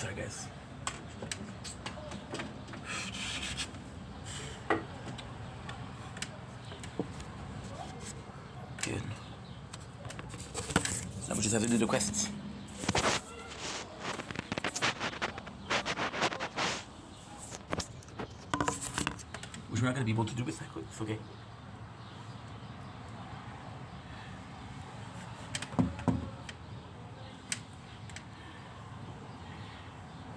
Sorry, guys. Good. Now we just have to do the quests. Which we're not going to be able to do it that quick. It's okay.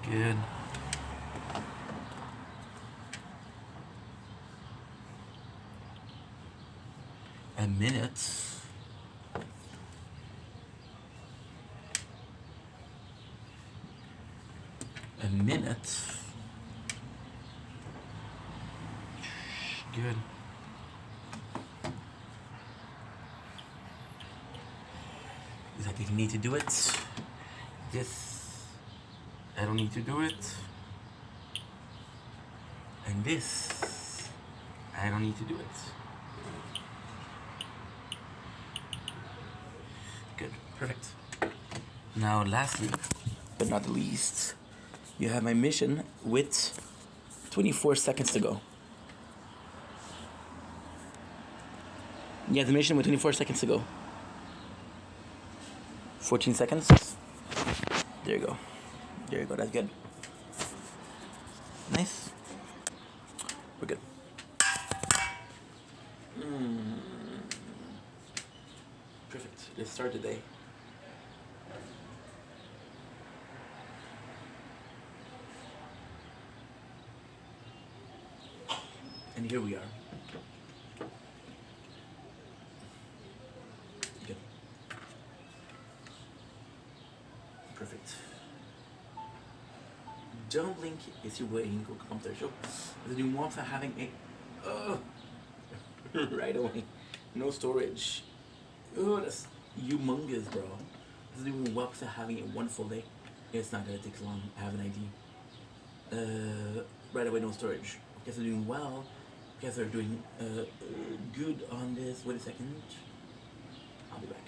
Good. A minute. A minute. Good. I think I need to do it. This, I don't need to do it. And this, I don't need to do it. Good, perfect. Now lastly, but not the least, you have my mission with 24 seconds to go. You have the mission with 24 seconds to go. 14 seconds. There you go. There you go, that's good. Nice. We're good. Perfect. Let's start the day. And here we are. Good. Perfect. Don't blink, it's your way, go come to the show. The new ones are having a right away. No storage. Oh, that's humongous, bro. The new ones are having a wonderful day. It's not gonna take long, I have an idea. Right away, no storage. You guys are doing well. You guys are doing good on this. Wait a second. I'll be back.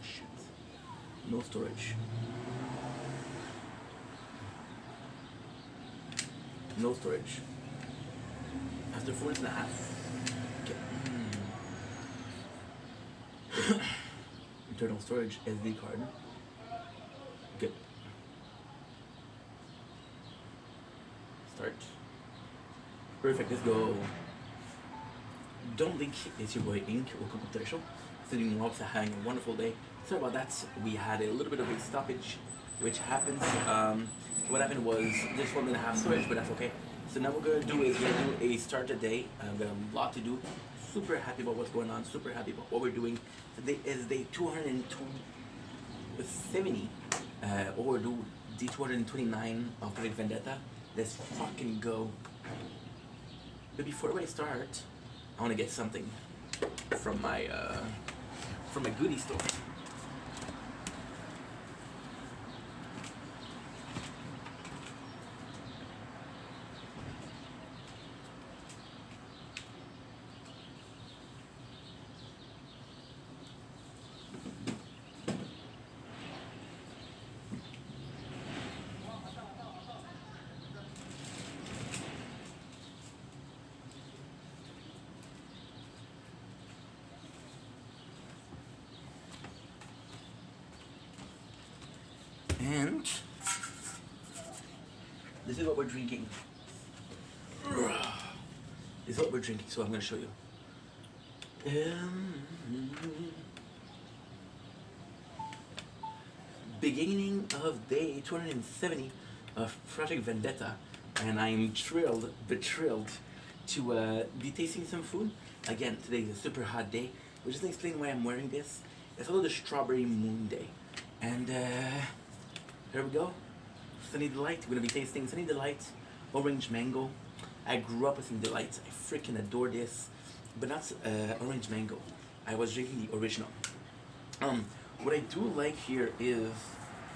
Shit. No storage. No storage. After 4 and a half. Okay. Internal storage, SD card. Good. Start. Perfect, let's go. Don't blink, it's your boy Ink. Welcome to the show. Sitting walks, having a wonderful day. Sorry about that. We had a little bit of a stoppage, which happens. What happened was just 1 minute and a half storage, but that's okay. So now what we're gonna do is we're gonna do a start a day. I've got a lot to do. Super happy about what's going on. Super happy about what we're doing. Today is day 270. Or do day 229 of Project Vendetta. Let's fucking go. But before I start, I want to get something from my goodie store. And this is what we're drinking. This is what we're drinking, so I'm going to show you. Beginning of day 270 of Project Vendetta, and I'm thrilled, betrilled to be tasting some food. Again, today is a super hot day, which doesn't explain why I'm wearing this. It's also the Strawberry Moon Day. And here we go. Sunny Delight. We're gonna be tasting Sunny Delight, Orange Mango. I grew up with Sunny Delight. I freaking adore this, but not Orange Mango. I was drinking the original. What I do like here is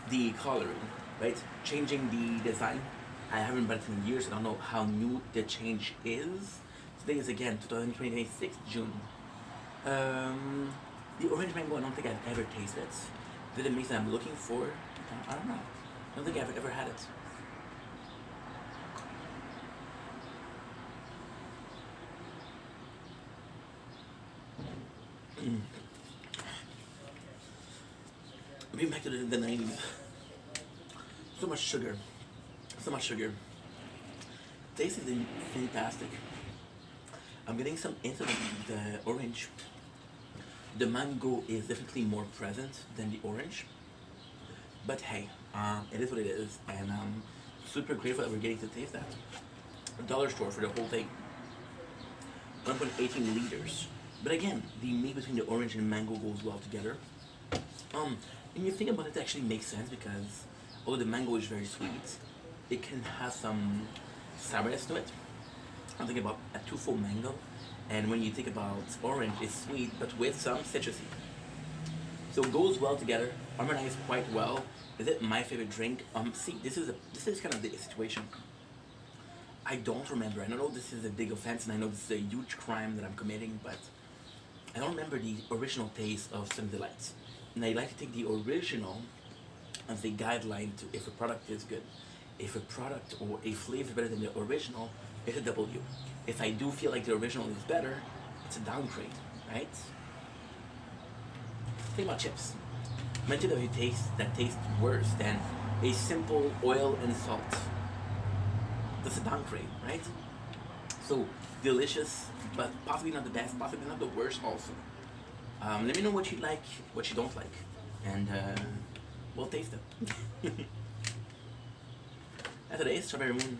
the coloring, right? Changing the design. I haven't bought it in years. I don't know how new the change is. Today is again 2026 June. The Orange Mango, I don't think I've ever tasted. Is it amazing I'm looking for? I don't know. I don't think I've ever had it. Maybe back to the 90s. So much sugar. So much sugar. Taste is fantastic. I'm getting some into the orange. The mango is definitely more present than the orange. But hey, it is what it is, and I'm super grateful that we're getting to taste that. Dollar store for the whole thing. 1.18 liters. But again, the meat between the orange and mango goes well together. And you think about it, it actually makes sense because although the mango is very sweet, it can have some sourness to it. I'm thinking about a two-fold mango, and when you think about orange, it's sweet but with some citrusy. So it goes well together, harmonized quite well. Is it my favorite drink? See, this is kind of the situation. I don't remember. I know this is a big offense, and I know this is a huge crime that I'm committing, but I don't remember the original taste of some delights. And I like to take the original as a guideline to if a product is good. If a product or a flavor is better than the original, it's a W. If I do feel like the original is better, it's a downgrade, right? Think about chips. Mention of you that tastes worse than a simple oil and salt. That's a downgrade, right? So delicious, but possibly not the best, possibly not the worst also. Let me know what you like, what you don't like, and we'll taste them. And today is Strawberry Moon.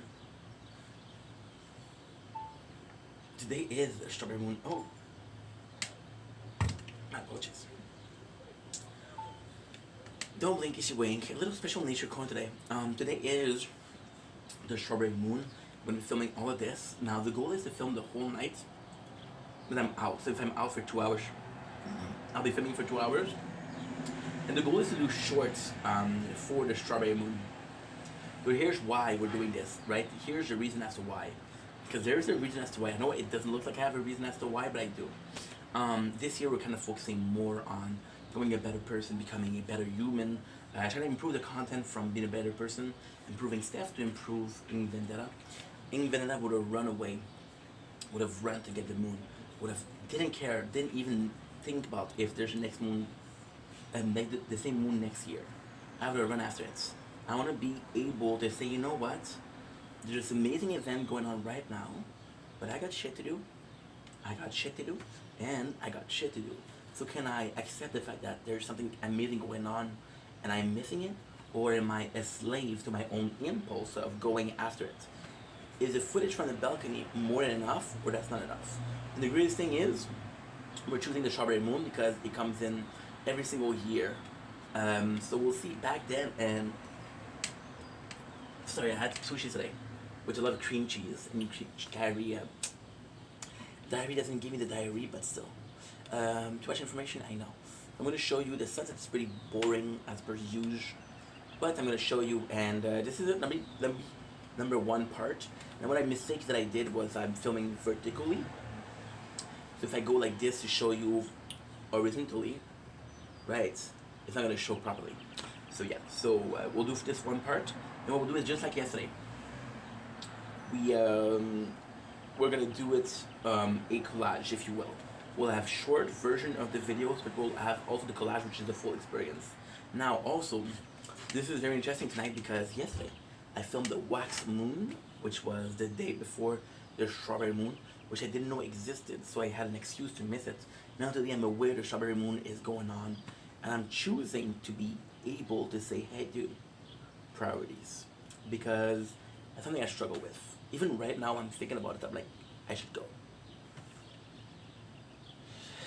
Today is Strawberry Moon. Oh, my apologies. Don't blink, if you wink. A little special nature corn today. Today is the Strawberry Moon. I'm going to be filming all of this. Now the goal is to film the whole night, but I'm out. So if I'm out for 2 hours, I'll be filming for 2 hours. And the goal is to do shorts for the Strawberry Moon. But here's why we're doing this, right? Here's the reason as to why. Because there's a reason as to why. I know it doesn't look like I have a reason as to why, but I do. This year we're kind of focusing more on becoming a better person, becoming a better human, trying to improve the content from being a better person, improving stuff to improve Ing Vendetta. Ing Vendetta would have run away, would have run to get the moon, would have didn't care, didn't even think about if there's a next moon and make the same moon next year. I would have run after it. I want to be able to say, you know what? There's this amazing event going on right now, but I got shit to do. I got shit to do, and I got shit to do. So can I accept the fact that there's something amazing going on and I'm missing it? Or am I a slave to my own impulse of going after it? Is the footage from the balcony more than enough, or that's not enough? And the greatest thing is, we're choosing the Strawberry Moon because it comes in every single year. So we'll see back then, and sorry, I had sushi today with a lot of cream cheese and diarrhea. Diarrhea doesn't give me the diarrhea, but still. Too much information, I know. I'm going to show you the sunset. It's pretty boring as per usual, but I'm going to show you, and this is number one part. And what I mistake that I did was I'm filming vertically. So if I go like this to show you horizontally, right, it's not going to show properly. So yeah, so we'll do this one part, and what we'll do is just like yesterday. We're going to do it a collage, if you will. We'll have short version of the videos, but we'll have also the collage, which is the full experience. Now, also, this is very interesting tonight because yesterday I filmed the wax moon, which was the day before the Strawberry Moon, which I didn't know existed, so I had an excuse to miss it. Now today I'm aware the Strawberry Moon is going on, and I'm choosing to be able to say, hey dude, priorities. Because that's something I struggle with. Even right now I'm thinking about it, I'm like, I should go.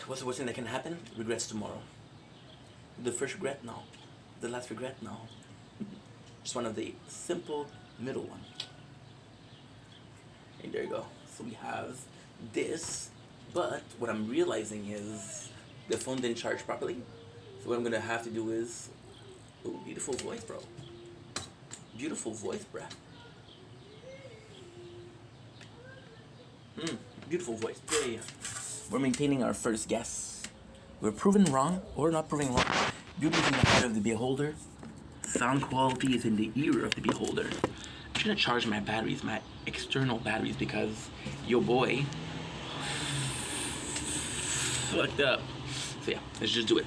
What's the worst thing that can happen? Regrets tomorrow. The first regret? No. The last regret? No. Just one of the simple middle one. And there you go. So we have this, but what I'm realizing is the phone didn't charge properly. So what I'm gonna have to do is, oh, beautiful voice, bro. Beautiful voice, bruh. Beautiful voice. Yeah. We're maintaining our first guess. We're proven wrong or not proven wrong. Beauty is in the heart of the beholder. Sound quality is in the ear of the beholder. I'm gonna charge my batteries, my external batteries, because yo boy fucked up. So yeah, let's just do it.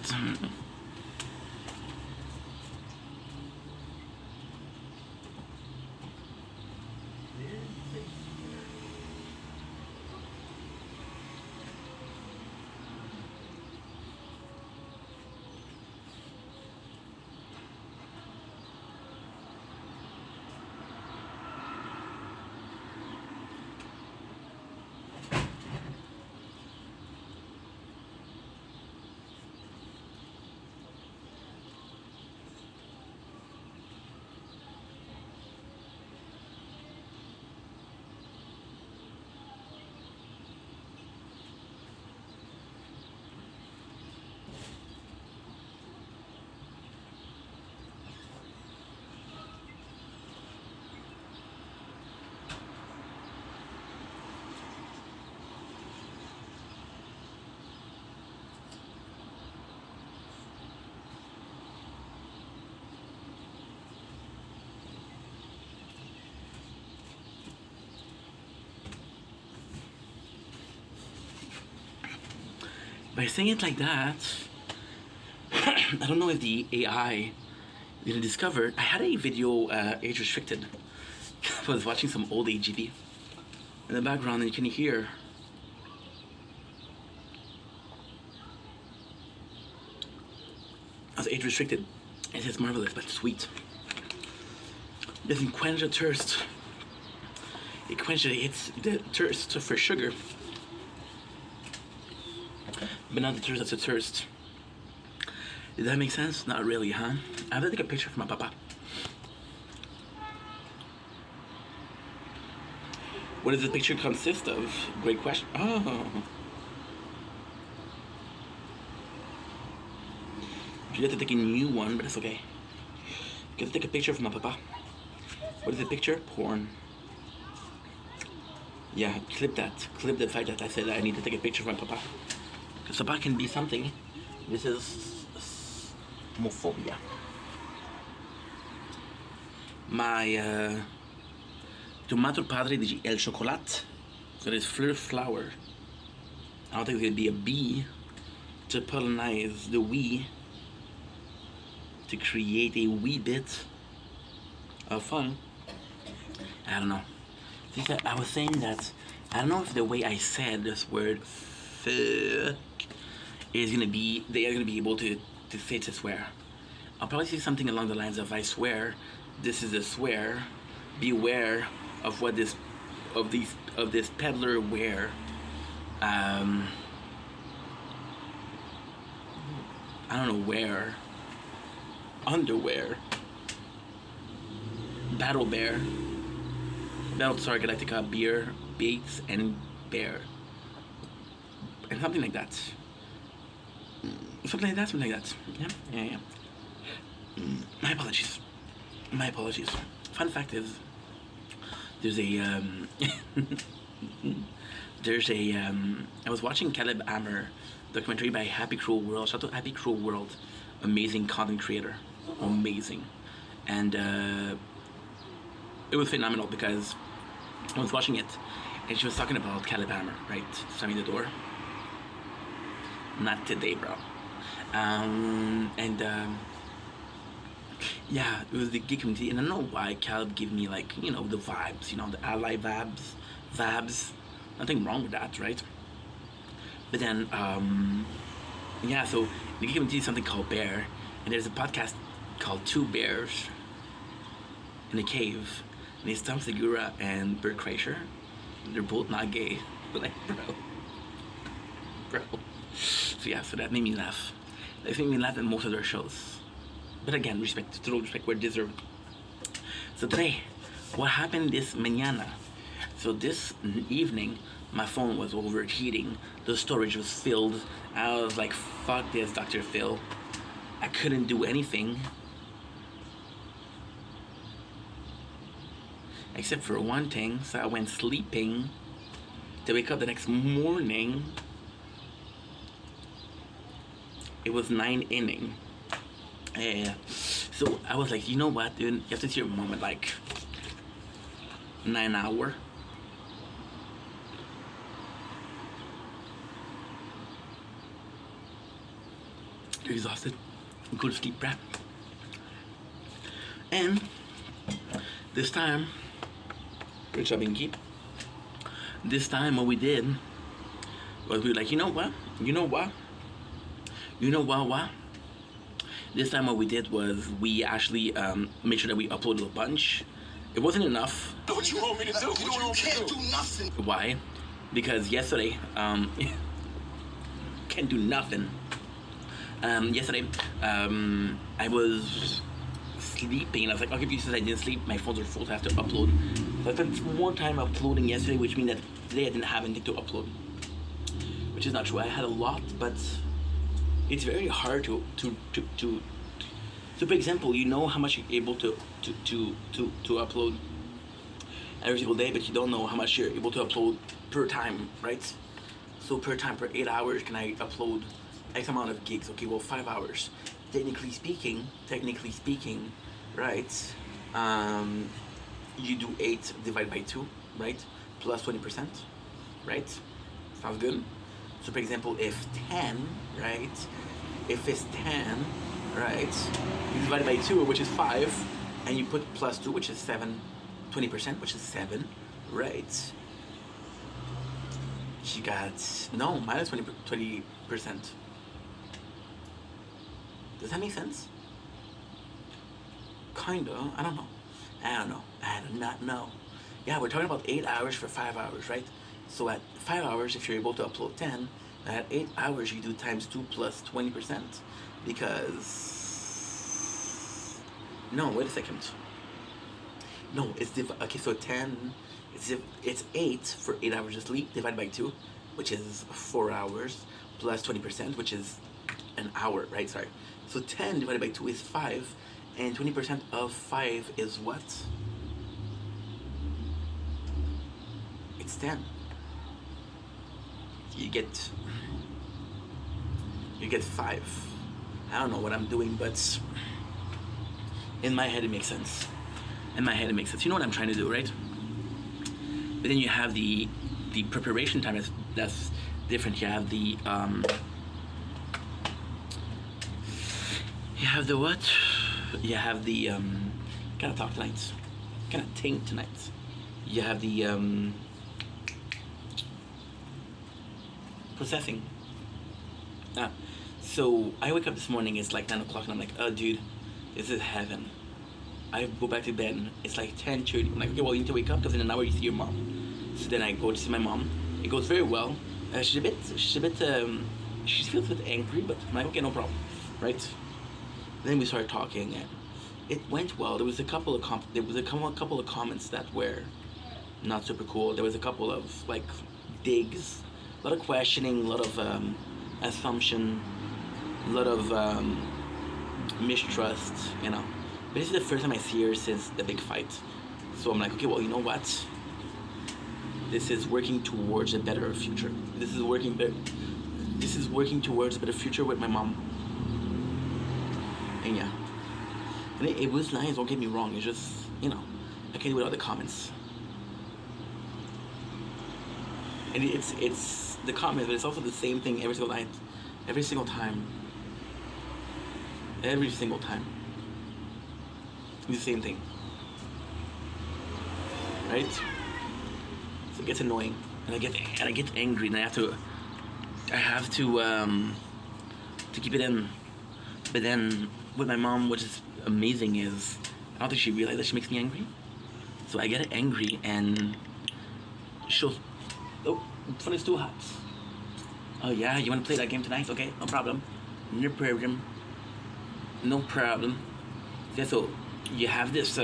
By saying it like that, I don't know if the AI didn't discover. I had a video age restricted. I was watching some old AGV in the background, and you can hear I was age restricted. It is marvelous but sweet. It doesn't quench the thirst. It's the thirst for sugar, but not the thirst that's a thirst. Did that make sense? Not really, huh? I have to take a picture of my papa. What does this picture consist of? Great question. Oh. You have to take a new one, but it's okay. You have to take a picture of my papa. What is the picture? Porn. Yeah, clip that. Clip the fact that I said I need to take a picture of my papa. Because papa can be something. This is homophobia. My tomato padre di el chocolate. So there's fleur flower. I don't think there's gonna be a bee to pollinize the wee, to create a wee bit of fun. I don't know. I was saying that I don't know if the way I said this word fuck is gonna be, they are gonna be able to say to swear. I'll probably say something along the lines of, I swear this is a swear, beware of what this peddler wear. I don't know where. Underwear. Battle Bear. Battlestar Galactica, beer, Bates, and bear. And something like that. Something like that. Yeah. My apologies. Fun fact is, there's a I was watching Caleb Ammer documentary by Happy Cruel World. Shout out to Happy Cruel World, amazing content creator, amazing, and it was phenomenal because I was watching it, and she was talking about Caleb Ammer, right? Slamming the door. Not today, bro. Yeah, it was the gay community, and I don't know why Caleb gave me, like, the vibes, the ally vibes. Nothing wrong with that, right? But then, yeah, so the gay community is something called Bear, and there's a podcast called Two Bears in a Cave, and it's Tom Segura and Bert Kreischer. They're both not gay, but like, bro. So yeah, so that made me laugh. That made me laugh at most of their shows. But again, total respect where deserved. So today, what happened this mañana? So this evening, my phone was overheating. The storage was filled. I was like, fuck this, Dr. Phil. I couldn't do anything. Except for one thing, so I went sleeping to wake up the next morning. It was 9 inning. Yeah. So I was like, you know what, dude? You have to see your mom at like 9 hour. You're exhausted. Go to sleep, prep. And this time, good job, Inky. This time, what we did was we were like, you know what? This time, what we did was we actually made sure that we uploaded a bunch. It wasn't enough. What you want me to do? You can't do nothing. Why? Because yesterday, can't do nothing. Yesterday, I was sleeping. I was like, okay, since I didn't sleep, my phones are full, so I have to upload. So I spent more time uploading yesterday, which means that today I didn't have anything to upload. Which is not true. I had a lot, but it's very hard to so for example, you know how much you're able to upload every single day, but you don't know how much you're able to upload per time, right? So per time, per 8 hours, can I upload X amount of gigs? Okay, well, 5 hours. Technically speaking, right? You do 8 divided by 2, right? Plus 20%, right? Sounds good. So for example, if 10, right? If it's 10, right? You divide it by 2, which is 5, and you put plus 2, which is 7, 20%, which is 7, right? You got, no, minus 20%. Does that make sense? Kinda, I don't know. I do not know. Yeah, we're talking about 8 hours for 5 hours, right? So at 5 hours, if you're able to upload 10, at 8 hours, you do times 2 plus 20%. Because, no, wait a second. No, it's okay, so 10, it's 8 for 8 hours of sleep divided by 2, which is 4 hours, plus 20%, which is an hour, right? Sorry. So 10 divided by 2 is 5, and 20% of 5 is what? It's 10. You get 5. I don't know what I'm doing, but in my head it makes sense. You know what I'm trying to do, right? But then you have the preparation time that's different. You have the what? You have the kind of talk tonight, kind of think tonight. You have the processing. So I wake up this morning, it's like 9 o'clock, and I'm like, oh dude, this is heaven. I go back to bed, it's like 10:30. I'm like, okay, well, you need to wake up because in an hour you see your mom. So then I go to see my mom. It goes very well. She feels a bit angry, but I'm like, okay, no problem, right? Then we started talking, and it went well. There was a couple of comments that were not super cool. There was a couple of like digs, a lot of questioning, a lot of assumption, a lot of mistrust, you know. But this is the first time I see her since the big fight. So I'm like, okay, well, you know what? This is working towards a better future. This is working towards a better future with my mom. And yeah. And it was nice, don't get me wrong. It's just, you know, I can't do without the comments. And it's the comments, but it's also the same thing every single night. Every single time. The same thing, right? So it gets annoying, and I get angry, and I have to keep it in. But then with my mom, which is amazing, is I don't think she realized that she makes me angry. So I get angry, and she'll, oh, the phone is too hot. Oh yeah, you want to play that game tonight? Okay, no problem. Yeah, so you have this,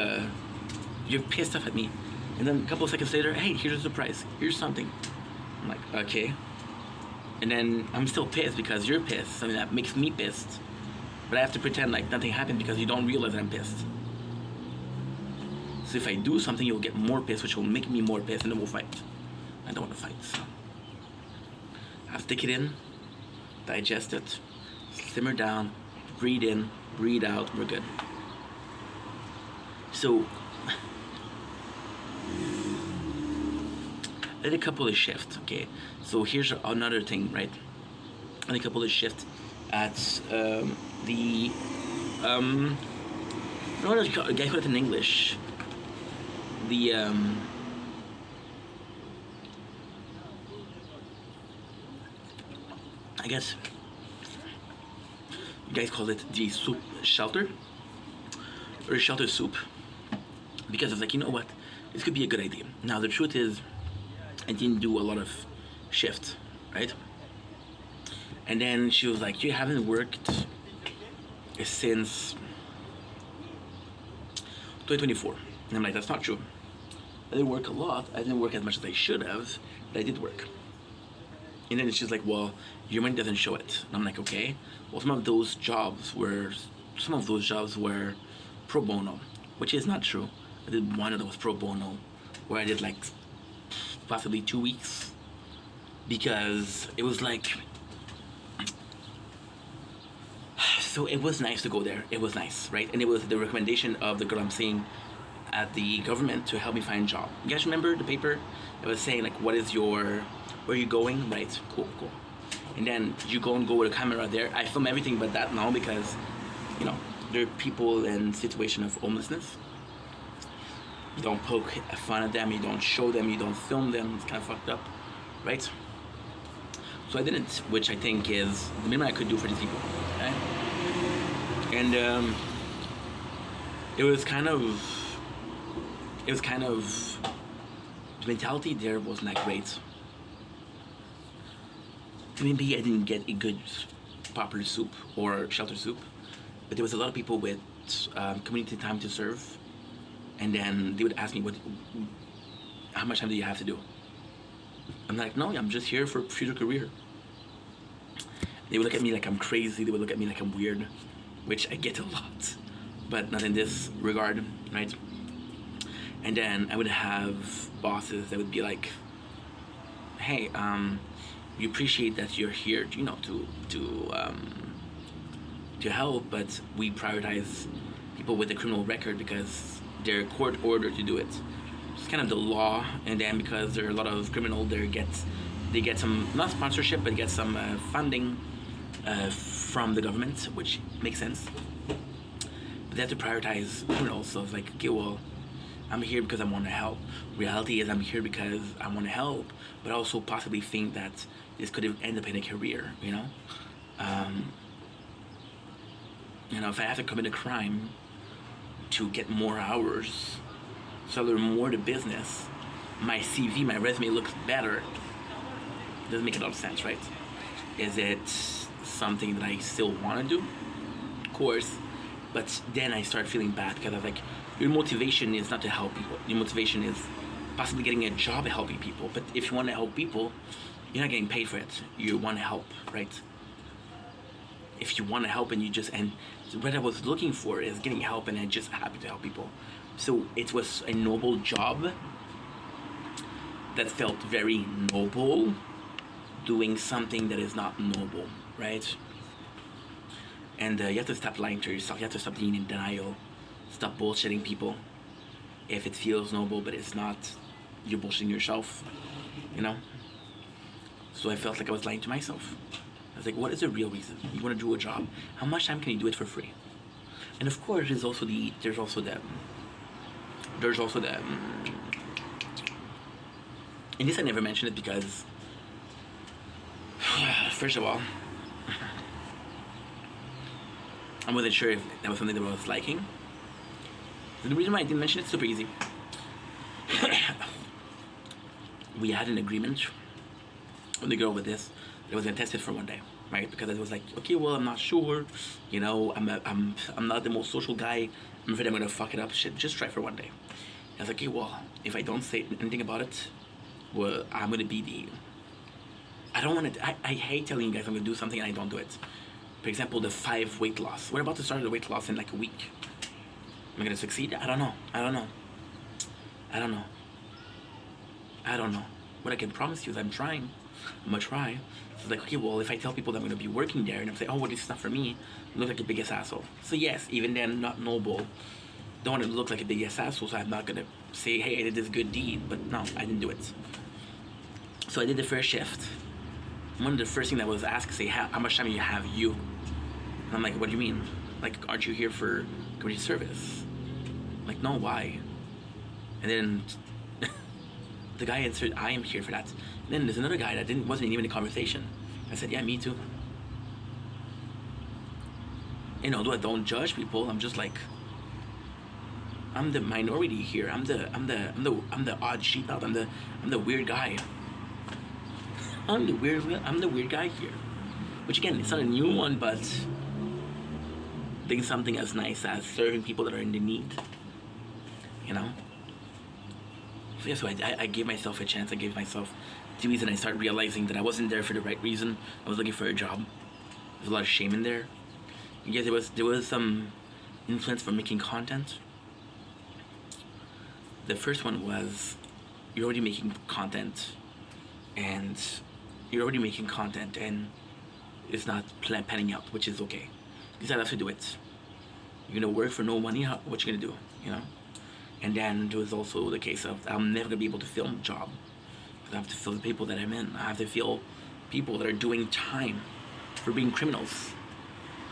you're pissed off at me. And then a couple of seconds later, hey, here's a surprise. Here's something. I'm like, okay. And then I'm still pissed because you're pissed. Something that makes me pissed. But I have to pretend like nothing happened because you don't realize that I'm pissed. So if I do something, you'll get more pissed, which will make me more pissed, and then we'll fight. I don't want to fight, so I have to take it in, digest it, simmer down, breathe in, breathe out, we're good. So I did a couple of shifts. Okay, so here's another thing, right? I did a couple of shifts at the what does a guy call it in English? The I guess you guys call it the soup shelter or shelter soup, because I was like, you know what, this could be a good idea. Now the truth is, I didn't do a lot of shift, right? And then she was like, you haven't worked since 2024. And I'm like, that's not true. I didn't work a lot. I didn't work as much as I should have, but I did work. And then she's like, well, your money doesn't show it. And I'm like, okay. Well, some of those jobs were pro bono, which is not true. I did one of those pro bono where I did like possibly 2 weeks, because it was like, so it was nice to go there. It was nice, right? And it was the recommendation of the girl I'm seeing at the government to help me find a job. You guys remember the paper? It was saying like, where are you going? Right, cool. And then you go with a camera there. I film everything but that now because, you know, there are people in situation of homelessness. You don't poke fun at them, you don't show them, you don't film them. It's kind of fucked up, right? So I didn't, which I think is the minimum I could do for these people, okay? And it was kind of the mentality there wasn't that great. Maybe I didn't get a good popular soup or shelter soup, but there was a lot of people with community time to serve, and then they would ask me, how much time do you have to do? I'm like, no, I'm just here for future career. They would look at me like I'm crazy, they would look at me like I'm weird, which I get a lot, but not in this regard, right? And then I would have bosses that would be like, hey, we appreciate that you're here, you know, to help, but we prioritize people with a criminal record because they're court ordered to do it. It's kind of the law, and then because there are a lot of criminals, they get some, not sponsorship, but get some funding from the government, which makes sense. But they have to prioritize criminals, so it's like, okay, well, I'm here because I want to help. Reality is I'm here because I want to help, but also possibly think that this could end up in a career, you know? You know, if I have to commit a crime to get more hours, so I learn more to business, my CV, my resume looks better. Doesn't make a lot of sense, right? Is it something that I still want to do? Of course. But then I start feeling bad because I was like, your motivation is not to help people. Your motivation is possibly getting a job at helping people. But if you want to help people, you're not getting paid for it. You want to help, right? If you want to help and what I was looking for is getting help, and I'm just happy to help people. So it was a noble job that felt very noble, doing something that is not noble, right? And you have to stop lying to yourself. You have to stop being in denial. Stop bullshitting people. If it feels noble but it's not, you're bullshitting yourself, you know? So I felt like I was lying to myself. I was like, what is the real reason? You want to do a job. How much time can you do it for free? And of course, there's also the and this I never mentioned it because, first of all, I wasn't sure if that was something that I was liking. The reason why I didn't mention it is super easy. We had an agreement with the girl with this that I was gonna test it for one day, right? Because I was like, okay, well, I'm not sure, you know, I'm not the most social guy. I'm afraid I'm gonna fuck it up. Shit, just try for one day. I was like, okay, well, if I don't say anything about it, well, I'm gonna be the. I don't want to. I hate telling you guys I'm gonna do something and I don't do it. For example, the 5 weight loss. We're about to start the weight loss in like a week. Am I gonna succeed? I don't know. What I can promise you is I'm trying. I'm gonna try. So it's like, okay, well, if I tell people that I'm gonna be working there and I'm saying, oh, well, this is not for me, I look like the biggest asshole. So yes, even then, not noble, don't want to look like a big asshole, so I'm not gonna say, hey, I did this good deed, but no, I didn't do it. So I did the first shift. One of the first things that was asked, say, how much time you have you? And I'm like, what do you mean? Like, aren't you here for community service? I'm like, no, why? And then the guy answered, I am here for that. And then there's another guy that wasn't even in the conversation. I said, yeah, me too. You know, though I don't judge people, I'm just like, I'm the minority here. I'm the odd sheep out. I'm the weird guy. I'm the weird guy here. Which again, it's not a new one, but doing something as nice as serving people that are in the need. You know? So yeah, so I gave myself a chance. I gave myself 2 weeks, and I started realizing that I wasn't there for the right reason. I was looking for a job. There's a lot of shame in there. Yes, there was some influence from making content. The first one was you're already making content, and it's not panning out, which is okay. You have to do it. You're gonna work for no money. What you gonna do? You know. And then there was also the case of I'm never gonna be able to film a job. I have to feel the people that I'm in. I have to feel people that are doing time for being criminals.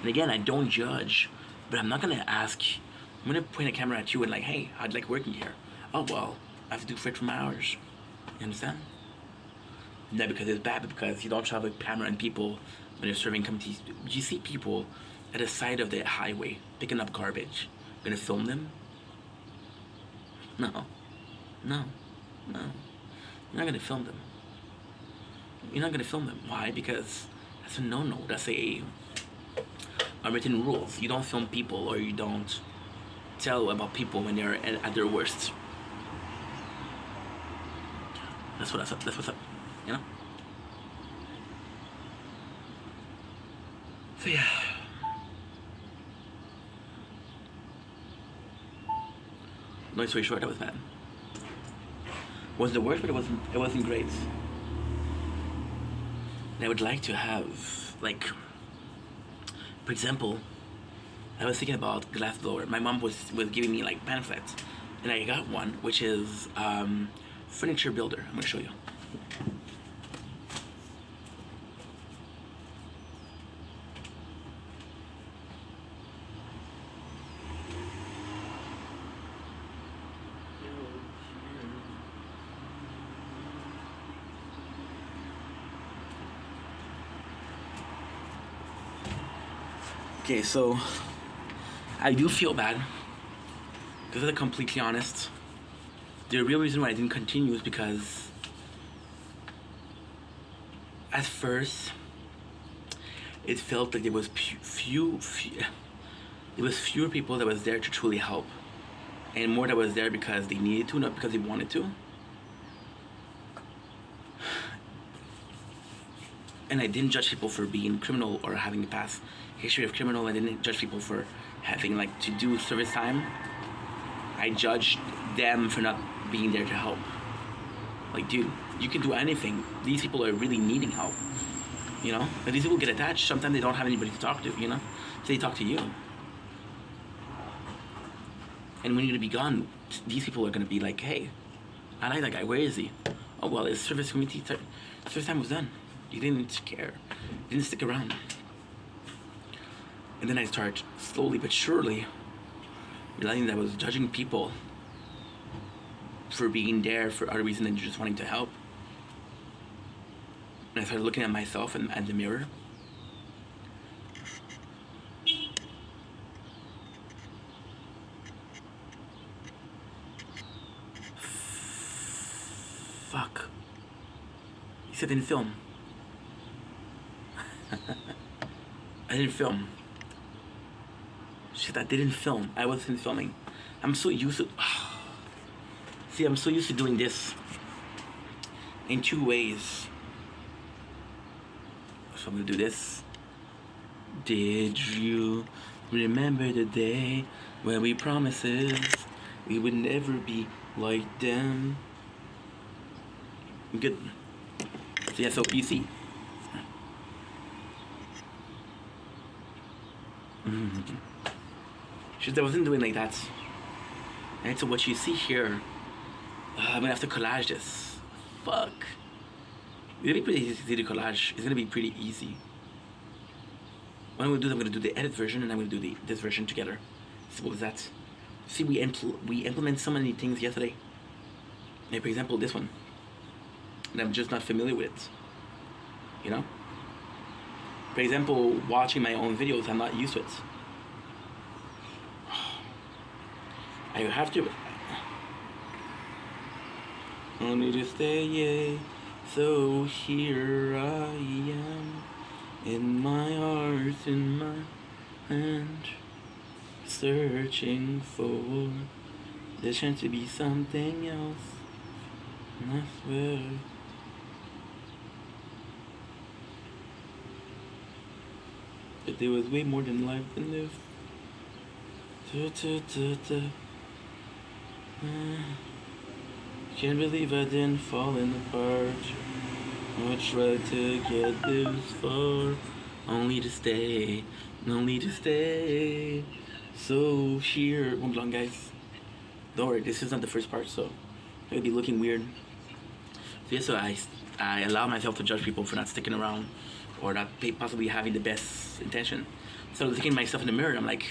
And again, I don't judge, but I'm not gonna ask. I'm gonna point a camera at you and like, hey, I'd like working here. Oh well, I have to do 50 hours. You understand? Not because it's bad, but because you don't have a camera and people when you're serving communities. You see people at the side of the highway picking up garbage. You're gonna film them? No. You're not gonna film them. You're not gonna film them. Why? Because that's a no-no. That's a unwritten rules. You don't film people, or you don't tell about people when they're at their worst. That's what's up. You know? So yeah. Long story short, I was mad. It wasn't the worst, but it wasn't great. And I would like to have, like, for example, I was thinking about glassblower. My mom was giving me like pamphlets, and I got one which is furniture builder. I'm gonna show you. Okay, so I do feel bad, because I'm completely honest. The real reason why I didn't continue is because at first it felt like there was fewer people that was there to truly help, and more that was there because they needed to, not because they wanted to. And I didn't judge people for being criminal or having a past history of criminal. I didn't judge people for having like to do service time. I judged them for not being there to help. Like, dude, you can do anything. These people are really needing help. You know? And these people get attached. Sometimes they don't have anybody to talk to, you know? So they talk to you. And when you're gonna be gone, these people are gonna be like, hey, I like that guy, where is he? Oh well, his service time was done. You didn't care. You didn't stick around. And then I start slowly but surely realizing that I was judging people for being there for other reasons than just wanting to help. And I started looking at myself and at the mirror. Fuck. He said I didn't film. I didn't film. Shit, I didn't film. I wasn't filming. I'm so used to... See, I'm so used to doing this in 2 ways. So I'm gonna do this. Did you remember the day when we promised we would never be like them? Good. So yeah, so you see. Just I wasn't doing like that. And so what you see here, I'm gonna have to collage this. Fuck. It's gonna be pretty easy to collage. It's gonna be pretty easy. What I'm gonna do is I'm gonna do the edit version and I'm gonna do this version together. Simple as that. See, we implement so many things yesterday. Like for example, this one. And I'm just not familiar with it. You know? For example, watching my own videos, I'm not used to it. I have to. Only to stay, yeah. So here I am, in my heart, in my hand, searching for the chance to be something else. And I swear. But there was way more than life than this. Can't believe I didn't fall apart. I tried to get this far, only to stay. So here, hold on, guys. Don't worry, this is not the first part, so it'll be looking weird. So yeah, so I allow myself to judge people for not sticking around or not possibly having the best intention. So looking at myself in the mirror, I'm like,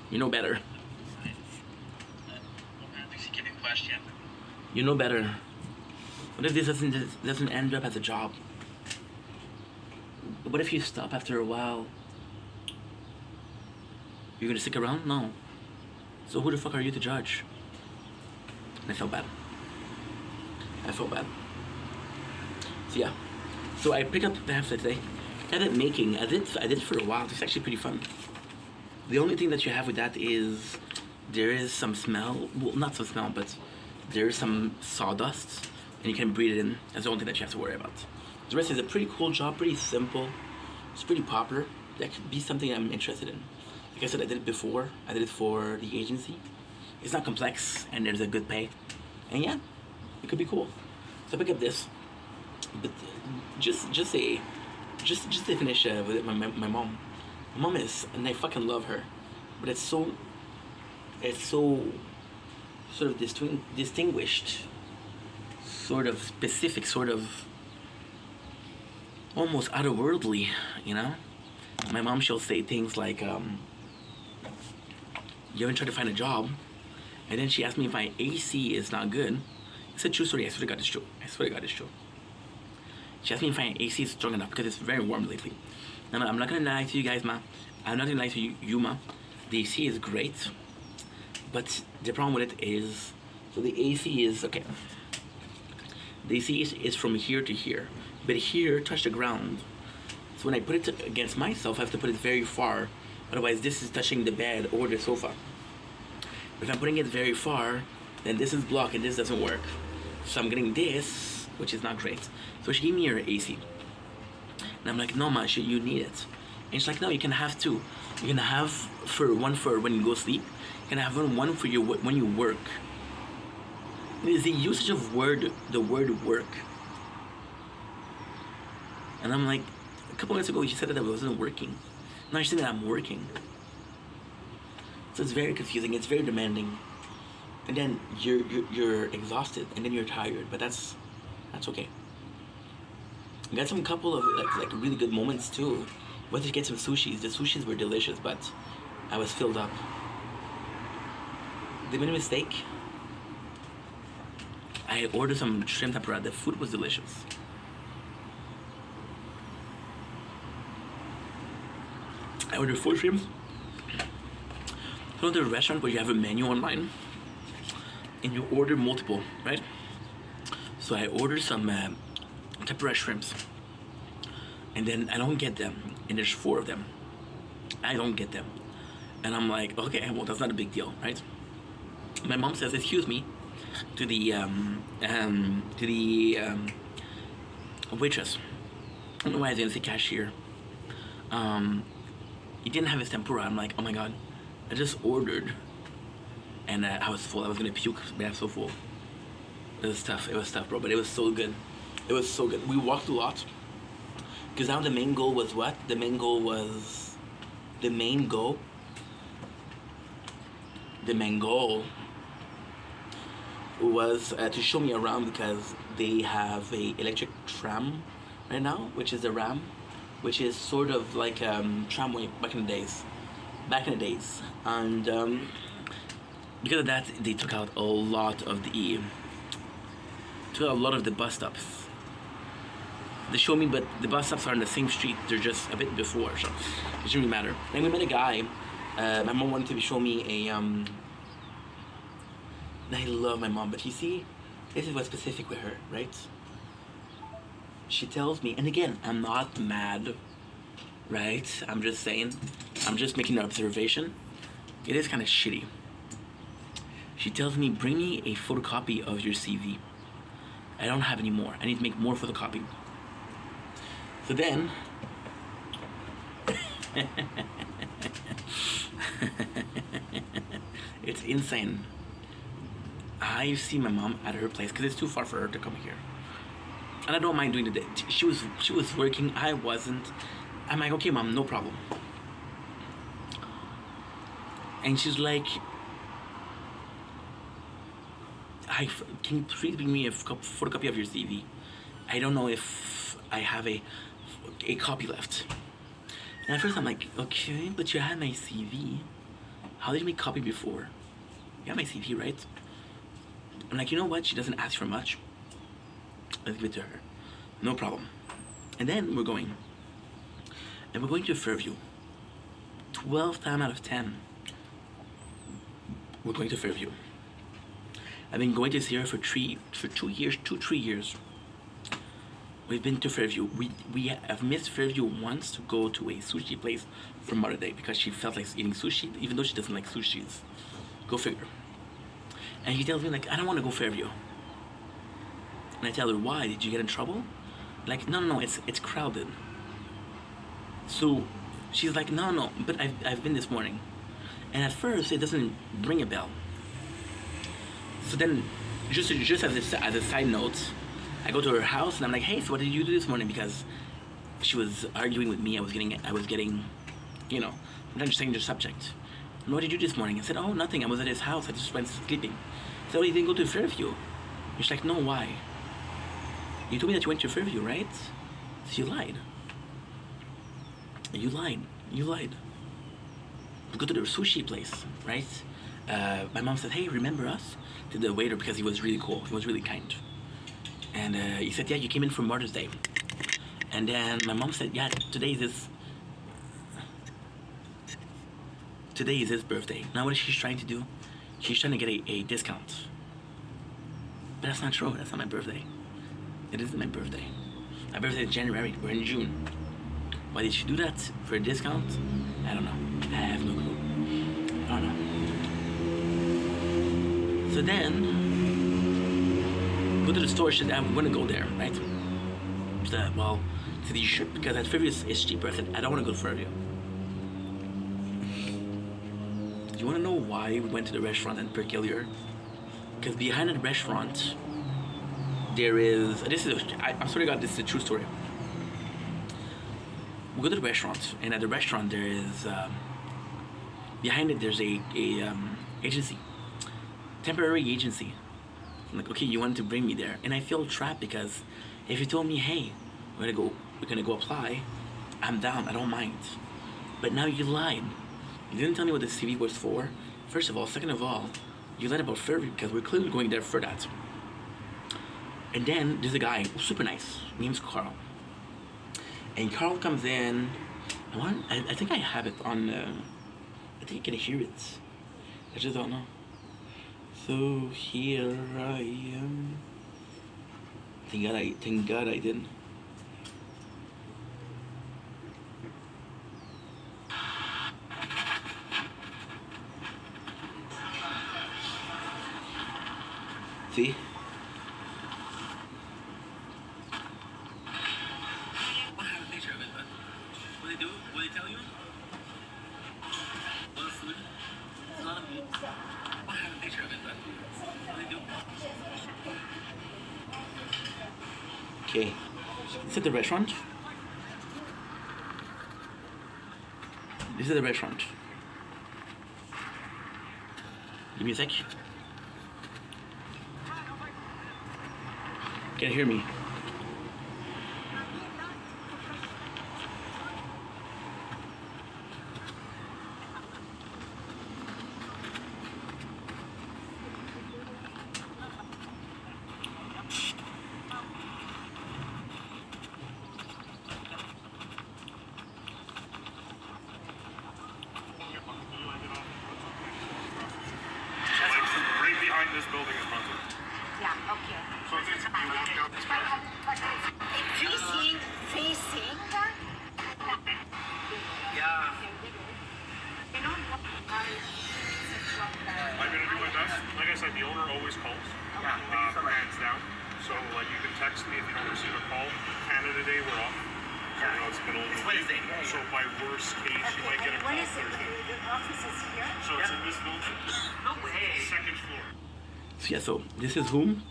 you know better. You know better. What if this doesn't end up as a job? What if you stop after a while? You're gonna stick around? No. So who the fuck are you to judge? And I felt bad. So yeah. So I picked up the half today. Edit making. I did it for a while. It's actually pretty fun. The only thing that you have with that is there is some smell. Well, not some smell, but there's some sawdust, and you can breathe it in. That's the only thing that you have to worry about. The rest is a pretty cool job, pretty simple. It's pretty popular. That could be something I'm interested in. Like I said, I did it before. I did it for the agency. It's not complex, and there's a good pay. And yeah, it could be cool. So I pick up this, but just to finish with my mom. My mom is, and I fucking love her, but it's so sort of distinguished, sort of specific, sort of almost otherworldly, you know? My mom, she'll say things like, you haven't tried to find a job? And then she asked me if my AC is not good. It's a true story. I swear to God, it's true. She asked me if my AC is strong enough because it's very warm lately. And I'm not gonna lie to you guys, ma. I'm not gonna lie to you, ma. The AC is great. But the problem with it is, so the AC is, okay. The AC is from here to here. But here, touch the ground. So when I put it against myself, I have to put it very far. Otherwise, this is touching the bed or the sofa. If I'm putting it very far, then this is blocked and this doesn't work. So I'm getting this, which is not great. So she gave me her AC. And I'm like, no, ma, you need it. And she's like, no, you can have two. You can have one for when you go sleep. You can have one for when you work. It's the usage of the word work. And I'm like, a couple minutes ago you said that I wasn't working. Now you're saying that I'm working. So it's very confusing, it's very demanding. And then you're exhausted and then you're tired, but that's okay. I got some couple of like really good moments too. Went to get some sushis. The sushis were delicious, but I was filled up. They made a mistake. I ordered some shrimp tempura. The food was delicious. I ordered 4 shrimps. You know the restaurant where you have a menu online and you order multiple, right? So I ordered some tempura shrimps, and then I don't get them, and there's 4 of them. I don't get them, and I'm like, okay, well that's not a big deal, right? My mom says, excuse me, to the waitress. I don't know why I didn't say cashier. He didn't have his tempura. I'm like, oh my god, I just ordered, and I was full. I was gonna puke, but I was so full. It was tough, bro, but it was so good. It was so good. We walked a lot, because now the main goal was what? The main goal was to show me around because they have a electric tram right now, which is a ram, which is sort of like tramway back in the days. And because of that, they took out a lot of the bus stops. They show me, but the bus stops are on the same street. They're just a bit before, so it shouldn't really matter. And we met a guy. My mom wanted to show me a. I love my mom, but you see, this is what's specific with her, right? She tells me, and again, I'm not mad, right? I'm just saying, I'm just making an observation. It is kind of shitty. She tells me, bring me a photocopy of your CV. I don't have any more. I need to make more photocopy. So then, it's insane. I see my mom at her place because it's too far for her to come here, and I don't mind doing the day. She was working. I wasn't. I'm like, okay, mom, no problem. And she's like, can you please bring me a photocopy of your CV? I don't know if I have a copy left. And at first I'm like, okay, but you had my CV. How did you make copy before? You have my CV, right? I'm like, you know what? She doesn't ask for much. Let's give it to her. No problem. And then we're going. And we're going to Fairview. 12 times out of 10. We're going to Fairview. I've been going to see her for 3 years. We've been to Fairview. We have missed Fairview once to go to a sushi place for Mother's Day because she felt like eating sushi, even though she doesn't like sushi. Go figure. And she tells me, like, I don't want to go Fairview. And I tell her, why? Did you get in trouble? Like, no, it's crowded. So she's like, no, but I've been this morning. And at first, it doesn't ring a bell. So then, just as a side note, I go to her house and I'm like, hey, so what did you do this morning? Because she was arguing with me. I was getting, you know, I'm trying to change the subject. And what did you do this morning? I said, oh, nothing. I was at his house. I just went sleeping. So you didn't go to Fairview? And she's like, no, why? You told me that you went to Fairview, right? So you lied. You lied. We go to the sushi place, right? My mom said, hey, remember us? To the waiter, because he was really cool. He was really kind. And he said, yeah, you came in for Mother's Day. And then my mom said, yeah, today is his birthday. Now what is she trying to do? She's trying to get a discount. But that's not true. That's not my birthday. It isn't my birthday. My birthday is January. We're in June. Why did she do that? For a discount? I don't know. I have no clue. I don't know. So then, go to the store. I'm going to go there, right? So, well, to the ship, because at Fairview it's cheaper. I said, I don't want to go to Fairview. Do you want to know why we went to the restaurant in Perkilier? Because behind the restaurant, there is, I'm sorry God, this is a true story. We go to the restaurant, and at the restaurant there is, behind it there's a agency, temporary agency. I'm like, okay, you wanted to bring me there, and I feel trapped because if you told me, hey, we're gonna go apply, I'm down, I don't mind. But now you lied. You didn't tell me what the CV was for. First of all, second of all, you lied about Fairview because we're clearly going there for that. And then there's a guy, super nice, name's Carl. And Carl comes in. I think I have it on. I think you can hear it. I just don't know. So here I am. Thank God I didn't. See? Okay, this is the restaurant. This is the restaurant. Give me a sec. Can you hear me? Right behind this building is Brunswick. Yeah, okay. So it's you walk down this path. Facing. Yeah. I'm gonna do my best. Like I said, the owner always calls. Hands down. So like you can text me if you don't receive a call. Canada Day we're off. So you know it's middle of the week. Wednesday. Yeah, So by worst case you might get a call When is it? Thursday. The office is here? So it's in this building. No way. Second floor. So yeah, so this is whom?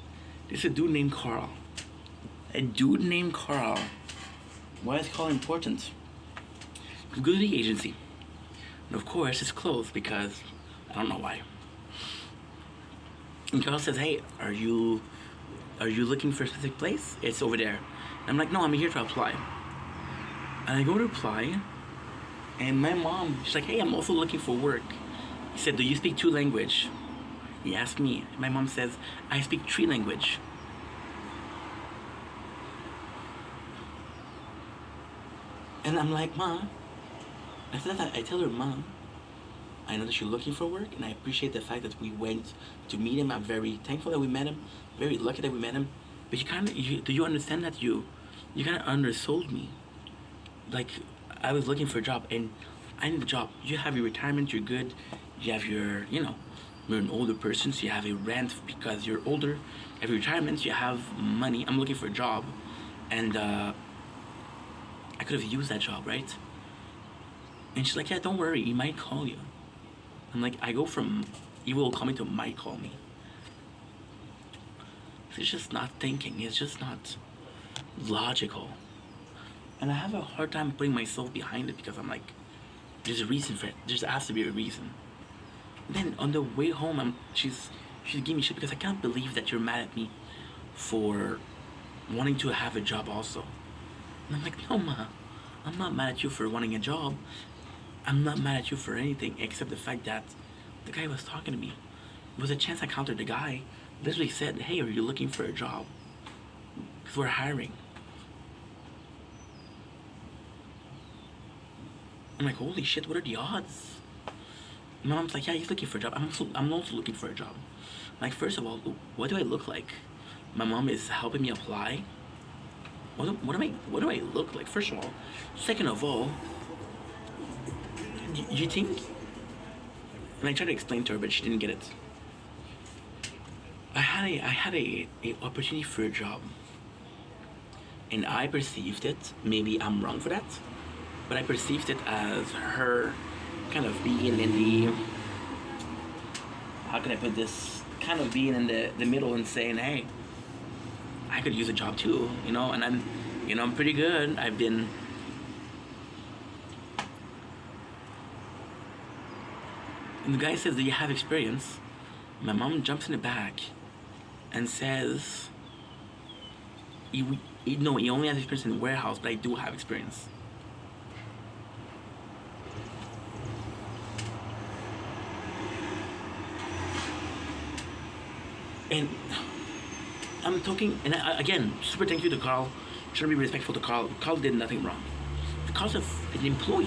This is a dude named Carl. A dude named Carl. Why is Carl important? You go to the agency. And of course it's closed because I don't know why. And Carl says, hey, are you looking for a specific place? It's over there. And I'm like, no, I'm here to apply. And I go to apply, and my mom, she's like, hey, I'm also looking for work. He said, do you speak 2 languages? He asked me. My mom says, I speak 3 languages. And I'm like, Mom, I tell her, Mom, I know that you're looking for work, and I appreciate the fact that we went to meet him. I'm very thankful that we met him, very lucky that we met him. But do you understand that you kind of undersold me? Like, I was looking for a job, and I need a job. You have your retirement, you're good. You have your, you're an older person, so you have a rent because you're older. You have your retirement, you have money. I'm looking for a job, and I could have used that job, right? And she's like, yeah, don't worry, he might call you. I'm like, I go from he will call me to might call me. It's just not thinking. It's just not logical. And I have a hard time putting myself behind it because I'm like, there's a reason for it. There has to be a reason. And then on the way home, she's giving me shit because I can't believe that you're mad at me for wanting to have a job also. And I'm like, no, Ma, I'm not mad at you for wanting a job. I'm not mad at you for anything except the fact that the guy was talking to me. It was a chance I encountered the guy. Literally said, hey, are you looking for a job? Because we're hiring. I'm like, holy shit, what are the odds? My mom's like, yeah, he's looking for a job. I'm also looking for a job. Like, first of all, what do I look like? My mom is helping me apply. What do I look like? First of all. Second of all, you think? And I tried to explain to her, but she didn't get it. I had a opportunity for a job, and I perceived it. Maybe I'm wrong for that, but I perceived it as her kind of being in the, how can I put this? Kind of being in the middle and saying, hey, I could use a job too, and I'm pretty good. I've been. And the guy says, do you have experience? My mom jumps in the back and says, he only has experience in the warehouse, but I do have experience. And I'm talking, and again, super thank you to Carl. Trying to be respectful to Carl. Carl did nothing wrong. Carl's an employee.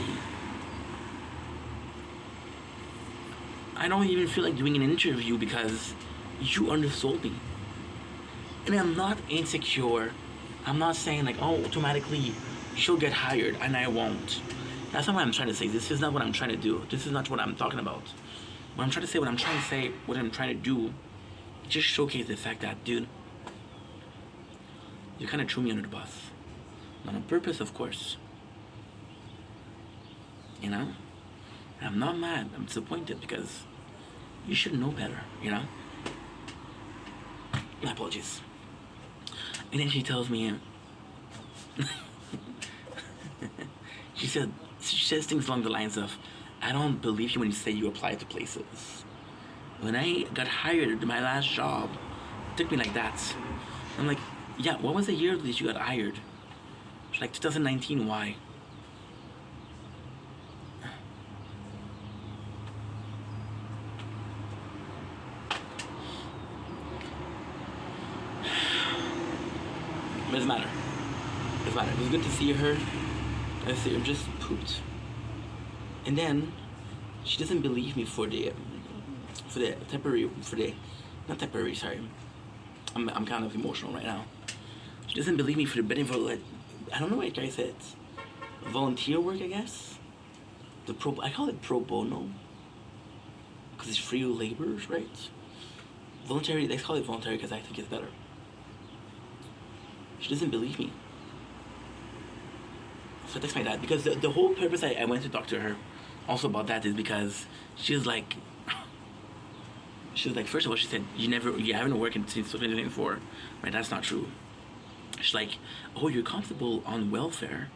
I don't even feel like doing an interview because you undersold me. And I'm not insecure. I'm not saying like, oh, automatically she'll get hired and I won't. That's not what I'm trying to say. This is not what I'm trying to do. This is not what I'm talking about. What I'm trying to do, just showcase the fact that, dude, you kind of threw me under the bus. Not on purpose, of course. And I'm not mad. I'm disappointed because you should know better, My apologies. And then she tells me, she says things along the lines of, I don't believe you when you say you apply to places. When I got hired at my last job, it took me like that. I'm like, Yeah, what was the year that you got hired? It's like 2019, why? It doesn't matter. It doesn't matter. It was good to see her. I see her just pooped. And then she doesn't believe me for the temporary, not temporary, sorry. I'm kind of emotional right now. She doesn't believe me for the benevolent, I don't know what I said. Volunteer work, I guess. I call it pro bono. Because it's free labor, right? Voluntary, let's call it voluntary because I think it's better. She doesn't believe me. So I text my dad because the whole purpose I went to talk to her also about that is because she was like, first of all, she said, you haven't worked since 2024. Right, that's not true. She's like, oh, you're comfortable on welfare.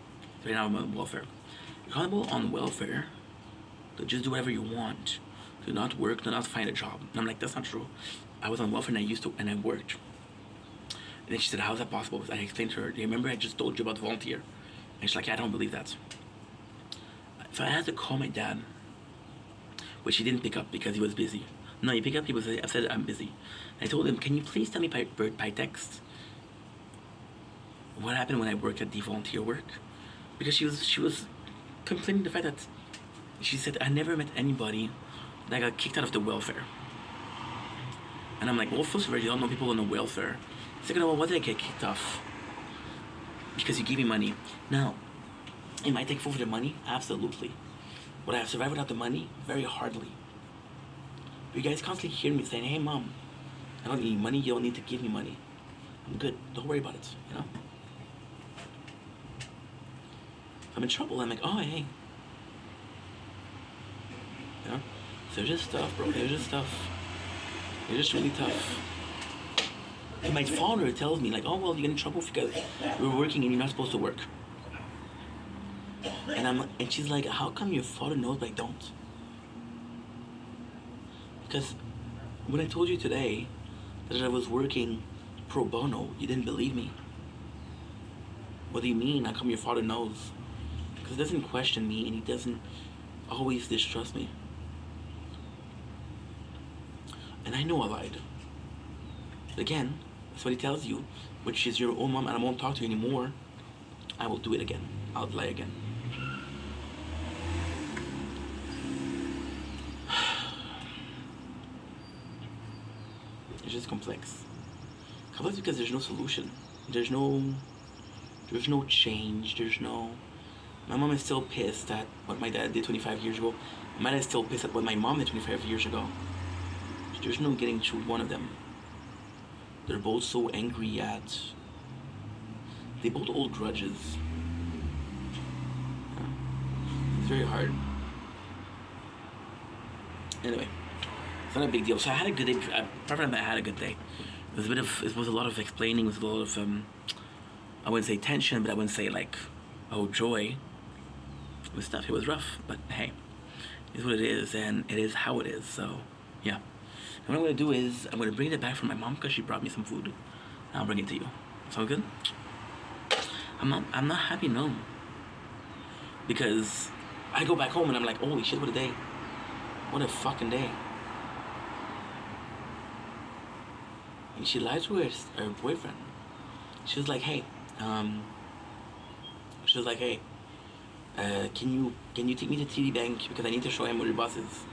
Right now I'm on welfare. You're comfortable on welfare to just do whatever you want. To not work, to not find a job. And I'm like, that's not true. I was on welfare and I worked. And then she said, how is that possible? I explained to her, do you remember I just told you about volunteer? And she's like, yeah, I don't believe that. So I had to call my dad, which he didn't pick up because he was busy. No, he picked up, I said, I'm busy. And I told him, can you please tell me by text what happened when I worked at the volunteer work? Because she was complaining the fact that she said, I never met anybody that got kicked out of the welfare. And I'm like, well, first of all, you don't know people on the welfare. Second of all, why did I get kicked off? Because you gave me money. Now, am I thankful for the money? Absolutely. Would I have survived without the money? Very hardly. But you guys constantly hear me saying, hey, Mom, I don't need money. You don't need to give me money. I'm good. Don't worry about it, you know? If I'm in trouble, I'm like, oh, hey. You know? So they're just tough, bro. They're just tough. They're just really tough. And my father tells me, like, oh, well, you get in trouble because you're working and you're not supposed to work. And she's like, how come your father knows but I don't? Because when I told you today that I was working pro bono, you didn't believe me. What do you mean? How come your father knows? Because he doesn't question me and he doesn't always distrust me. And I know I lied. But again, that's what he tells you, which is your own mom and I won't talk to you anymore. I will do it again. I'll lie again. It's just complex. Complex because there's no solution. There's no change. My mom is still pissed at what my dad did 25 years ago. My dad is still pissed at what my mom did 25 years ago. There's no getting to one of them. They're both so angry at... They both hold grudges. Yeah. It's very hard. Anyway, it's not a big deal. So I had a good day. Apart from that, I had a good day. It was a lot of explaining. It was a lot of, I wouldn't say tension, but I wouldn't say like, oh, joy. It was tough. It was rough, but hey, it's what it is, and it is how it is. So, yeah. And what I'm gonna do is I'm gonna bring it back from my mom because she brought me some food. And I'll bring it to you. Sound good? I'm not happy, no. Because I go back home and I'm like, holy shit, what a day. What a fucking day. And she lied to her boyfriend. She was like, hey, can you take me to TD Bank because I need to show him what your boss is.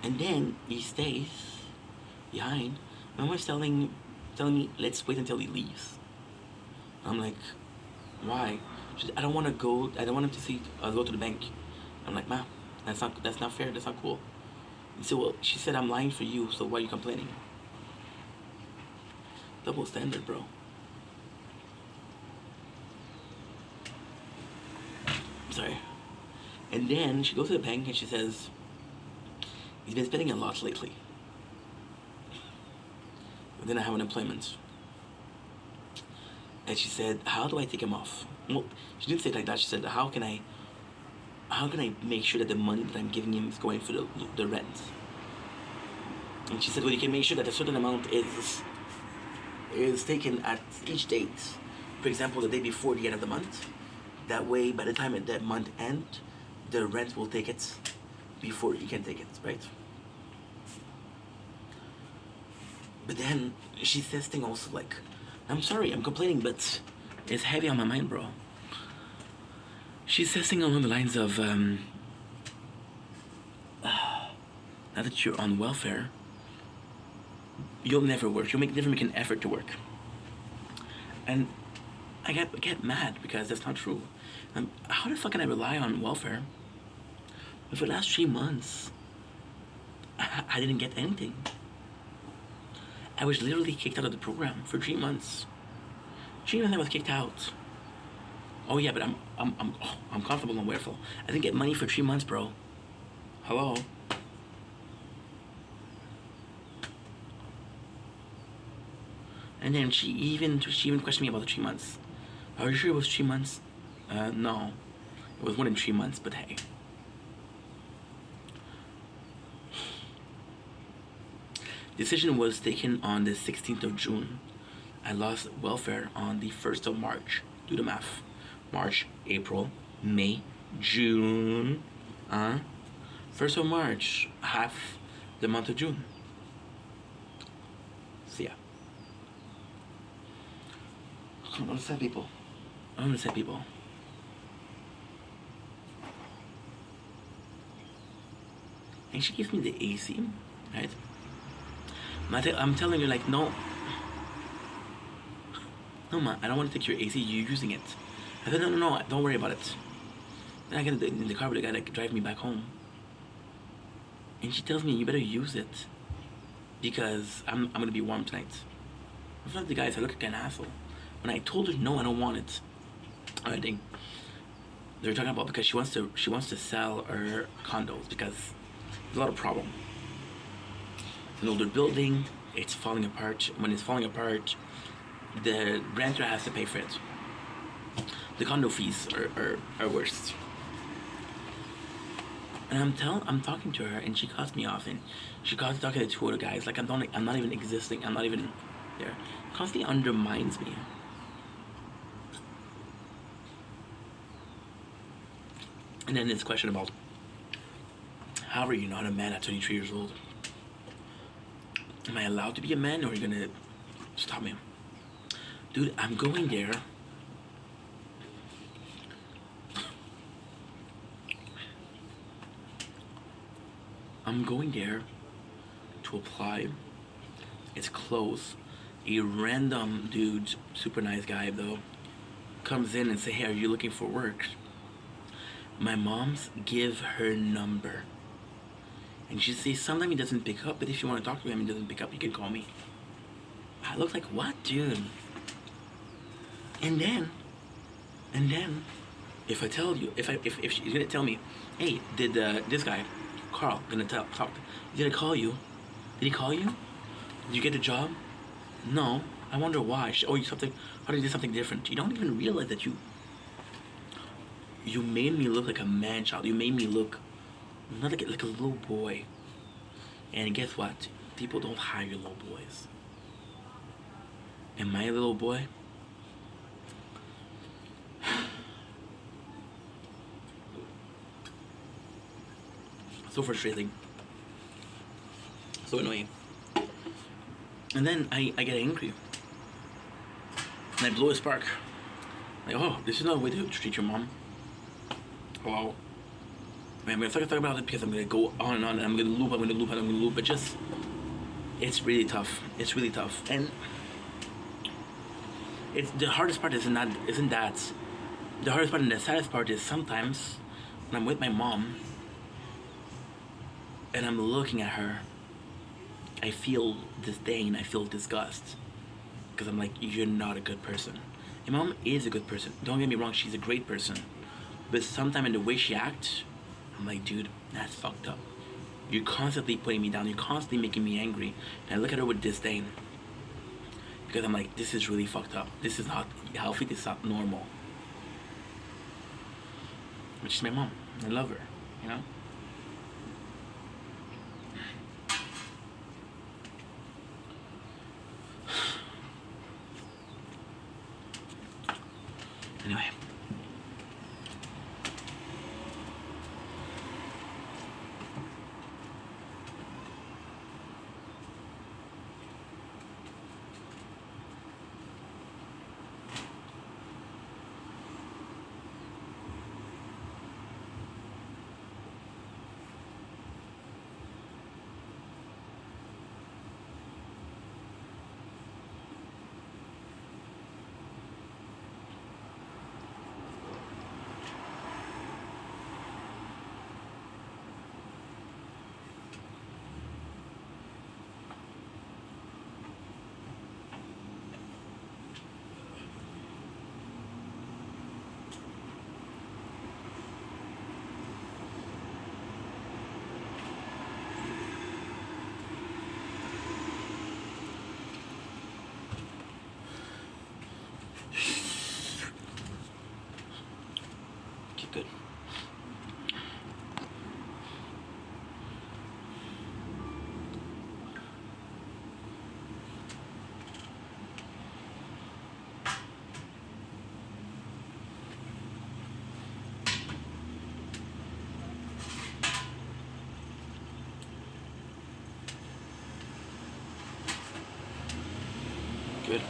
And then he stays behind. My mom's telling me, let's wait until he leaves. I'm like, why? She said, I don't want him to see us go to the bank. I'm like, Ma, that's not fair, that's not cool. And so, well, she said, I'm lying for you, so why are you complaining? Double standard, bro. Sorry. And then she goes to the bank and she says, he's been spending a lot lately. But then I have unemployment. And she said, how do I take him off? Well, she didn't say it like that. She said, how can I make sure that the money that I'm giving him is going for the rent? And she said, well, you can make sure that a certain amount is taken at each date. For example, the day before the end of the month. That way, by the time that month end, the rent will take it before you can take it, right? But then she says thing also like, I'm sorry, I'm complaining, but it's heavy on my mind, bro. She says thing along the lines of, now that you're on welfare, you'll never work. You'll never make an effort to work. And I get mad because that's not true. How the fuck can I rely on welfare? But for the last 3 months, I didn't get anything. I was literally kicked out of the program for 3 months. 3 months I was kicked out. Oh yeah, but I'm comfortable and welfare. I didn't get money for 3 months, bro. Hello. And then she even questioned me about the 3 months. Are you sure it was 3 months? No. It was more than 3 months, but hey. Decision was taken on the 16th of June. I lost welfare on the 1st of March. Do the math. March, April, May, June. 1st of March, half the month of June. So yeah. I don't understand people. I don't understand people. And she gives me the AC, right? I'm telling her like, no, ma, I don't want to take your AC. You're using it. I said, no, don't worry about it. Then I get in the car with the guy that drive me back home, and she tells me you better use it because I'm gonna be warm tonight. In front of the guys, I look like an asshole. When I told her no, I don't want it. I think they're talking about because she wants to sell her condos because there's a lot of problem. It's an older building. It's falling apart. When it's falling apart, the renter has to pay for it. The condo fees are worse. And I'm talking to her, and she cuts me off, and she constantly talking to 2 other guys like I'm not even existing. I'm not even there. Constantly undermines me. And then this question about how are you not a man at 23 years old? Am I allowed to be a man, or are you gonna stop me? Dude, I'm going there. I'm going there to apply. It's close. A random dude, super nice guy though, comes in and say, hey, are you looking for work? My mom's give her number. And she says, sometimes he doesn't pick up, but if you want to talk to him, he doesn't pick up, you can call me. I look like, what, dude? And then, if I tell you, if she's gonna tell me, hey, did this guy, Carl, talk, he's gonna call you. Did he call you? Did you get a job? No. I wonder why. Oh, you something? How did you do something different? You don't even realize that you made me look like a man child. You made me look not like a little boy. And guess what? People don't hire little boys. And my little boy, so frustrating, so annoying. And then I get angry, and I blow a spark. Like, oh, this is not a way to treat your mom. Hello. I mean, I'm gonna talk about it because I'm gonna go on and on, and I'm gonna loop, but just, it's really tough. It's really tough, and it's the hardest part isn't that. The hardest part and the saddest part is sometimes when I'm with my mom and I'm looking at her, I feel disdain, I feel disgust, because I'm like, you're not a good person. And mom is a good person. Don't get me wrong, she's a great person. But sometimes in the way she acts, I'm like, dude, that's fucked up. You're constantly putting me down. You're constantly making me angry. And I look at her with disdain. Because I'm like, this is really fucked up. This is not healthy. This is not normal. But she's my mom. I love her, you know? Okay, good. Good.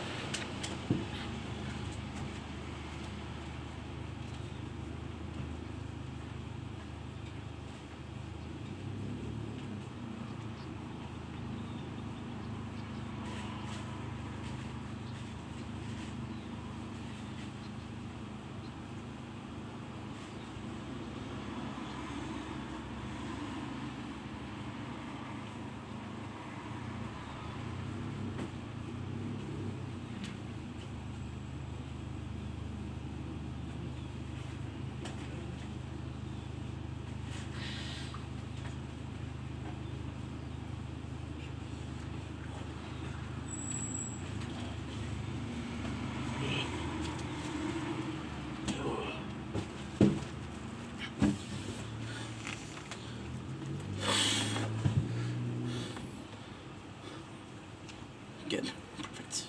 Good. Perfect.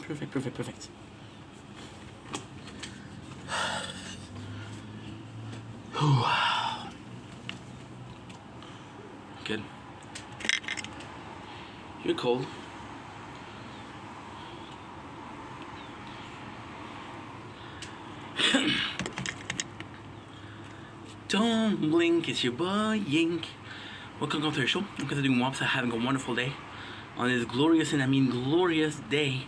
Perfect, perfect, perfect. Good. You're cold. Don't blink, it's your boy Yink. Welcome to the show. I'm considering Wops are having a wonderful day on this glorious, and I mean glorious day,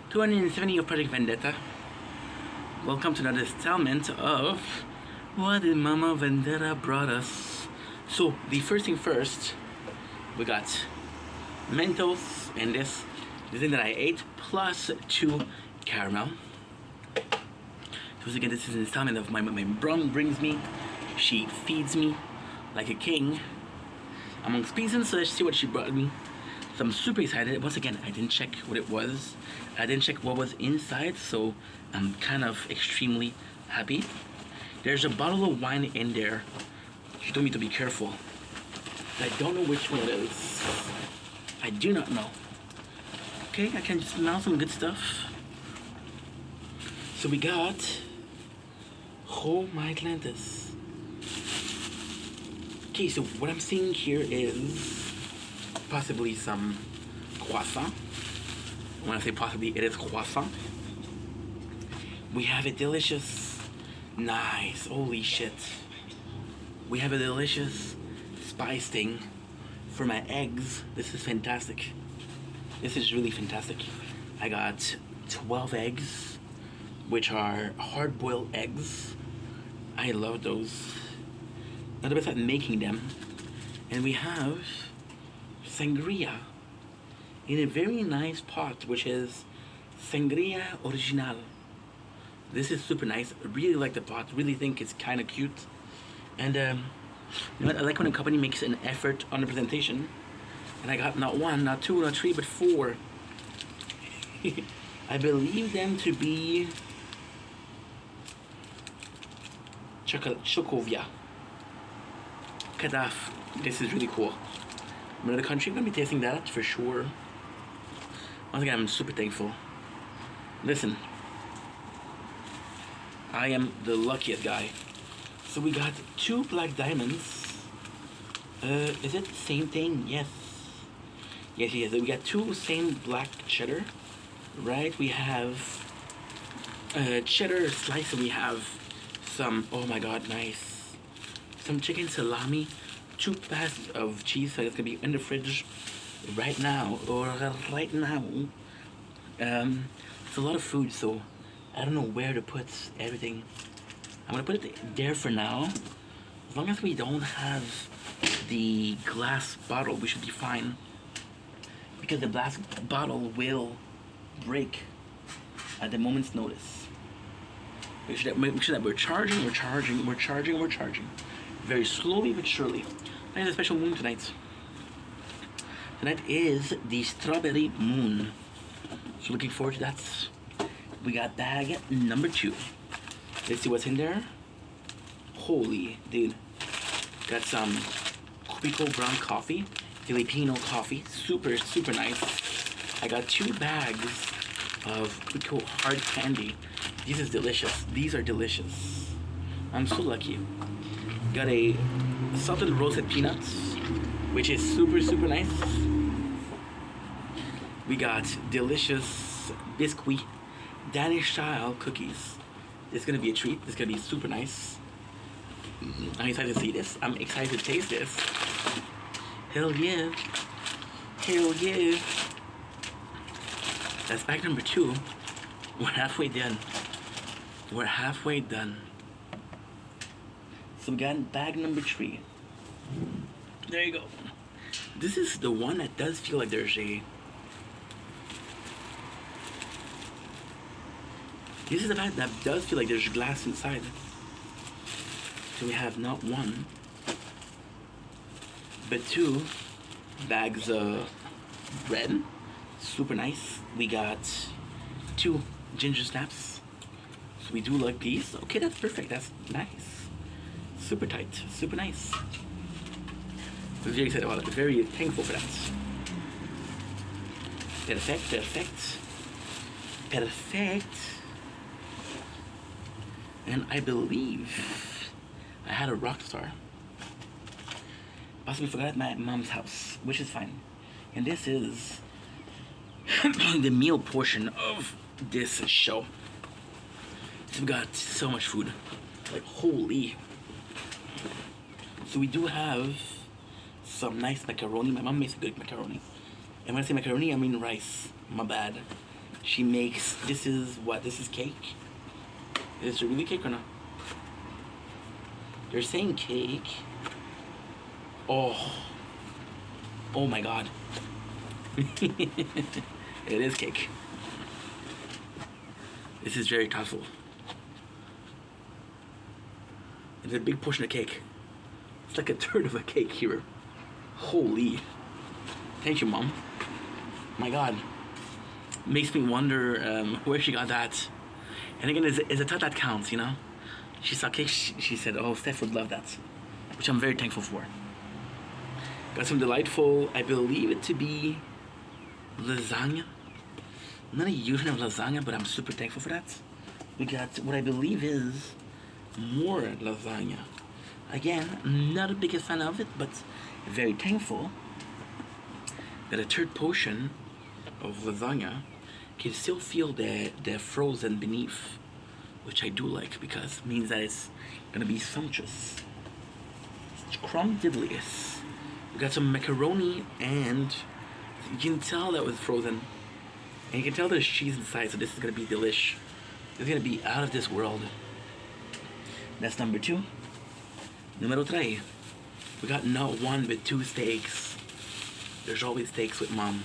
270 of Project Vendetta. Welcome to another installment of What Did Mama Vendetta Brought Us. So, the first thing first, we got Mentos and this thing that I ate, plus 2 caramel. So again, this is an installment of my mom brings me, she feeds me like a king amongst peas and such. See what she brought me. So I'm super excited. Once again, I didn't check what it was. I didn't check what was inside, so I'm kind of extremely happy. There's a bottle of wine in there. She told me to be careful. I don't know which one it is. I do not know. Okay, I can smell some good stuff. So we got, oh my Atlantis. Okay, so what I'm seeing here is possibly some croissant. When I say possibly, it is croissant. We have a delicious, nice, holy shit. We have a delicious spice thing for my eggs. This is fantastic. This is really fantastic. I got 12 eggs, which are hard-boiled eggs. I love those. Not the best at making them. And we have sangria in a very nice pot, which is sangria original. This is super nice. I really like the pot. Really think it's kind of cute. And you know what? I like when a company makes an effort on the presentation. And I got not 1, not 2, not 3, but 4. I believe them to be Chocovia. Kadaf. This is really cool. I'm in another country, I'm gonna be tasting that for sure. Once again, I'm super thankful. Listen, I am the luckiest guy. So we got 2 black diamonds. Is it the same thing? Yes. Yes, yes. We got 2 same black cheddar. Right? We have cheddar slice, and we have some, oh my god, nice. Some chicken salami, 2 packs of cheese, so it's gonna be in the fridge right now, or right now. It's a lot of food, so I don't know where to put everything. I'm gonna put it there for now. As long as we don't have the glass bottle, we should be fine. Because the glass bottle will break at the moment's notice. Make sure that we're charging. Very slowly but surely. I have a special moon tonight. Tonight is the strawberry moon. So looking forward to that. We got bag number 2. Let's see what's in there. Holy, dude. Got some Quico brown coffee, Filipino coffee, super, super nice. I got 2 bags of Quico hard candy. This is delicious. These are delicious. I'm so lucky. Got a salted roasted peanuts, which is super, super nice. We got delicious biscuit Danish style cookies. It's gonna be a treat. It's gonna be super nice. I'm excited to see this. I'm excited to taste this. Hell yeah. Hell yeah. That's bag number 2. We're halfway done. We're halfway done. So we got bag number 3. There you go. This is the one that does feel like there's a... This is the bag that does feel like there's glass inside. So we have not 1, but 2 bags of bread. Super nice. We got 2 ginger snaps. So we do like these. Okay, that's perfect. That's nice. Super tight. Super nice. I'm very excited about it. Very thankful for that. Perfect. Perfect. Perfect. And I believe I had a rock star. Possibly forgot at my mom's house, which is fine. And this is the meal portion of this show. So we got so much food. Like, holy. So we do have some nice macaroni. My mom makes a good macaroni. And when I say macaroni, I mean rice. My bad. She makes, this is what? This is cake? Is it really cake or not? They're saying cake. Oh my god. It is cake. This is very thoughtful. It's a big portion of cake. It's like a third of a cake here. Holy. Thank you, Mom. My god. Makes me wonder where she got that. And again, it's a thought that counts, you know? She saw cake, she said, oh, Steph would love that. Which I'm very thankful for. Got some delightful, I believe it to be lasagna. I'm not a huge fan of lasagna, but I'm super thankful for that. We got what I believe is more lasagna. Again, not the biggest fan of it, but very thankful. Got a third portion of lasagna. Can still feel the frozen beneath, which I do like because it means that it's gonna be sumptuous. Crumb diddlies. We got some macaroni, and you can tell that was frozen, and you can tell there's cheese inside, so this is gonna be delish. This is gonna be out of this world. That's number 2. Numero 3. We got not 1 but 2 steaks. There's always steaks with Mom.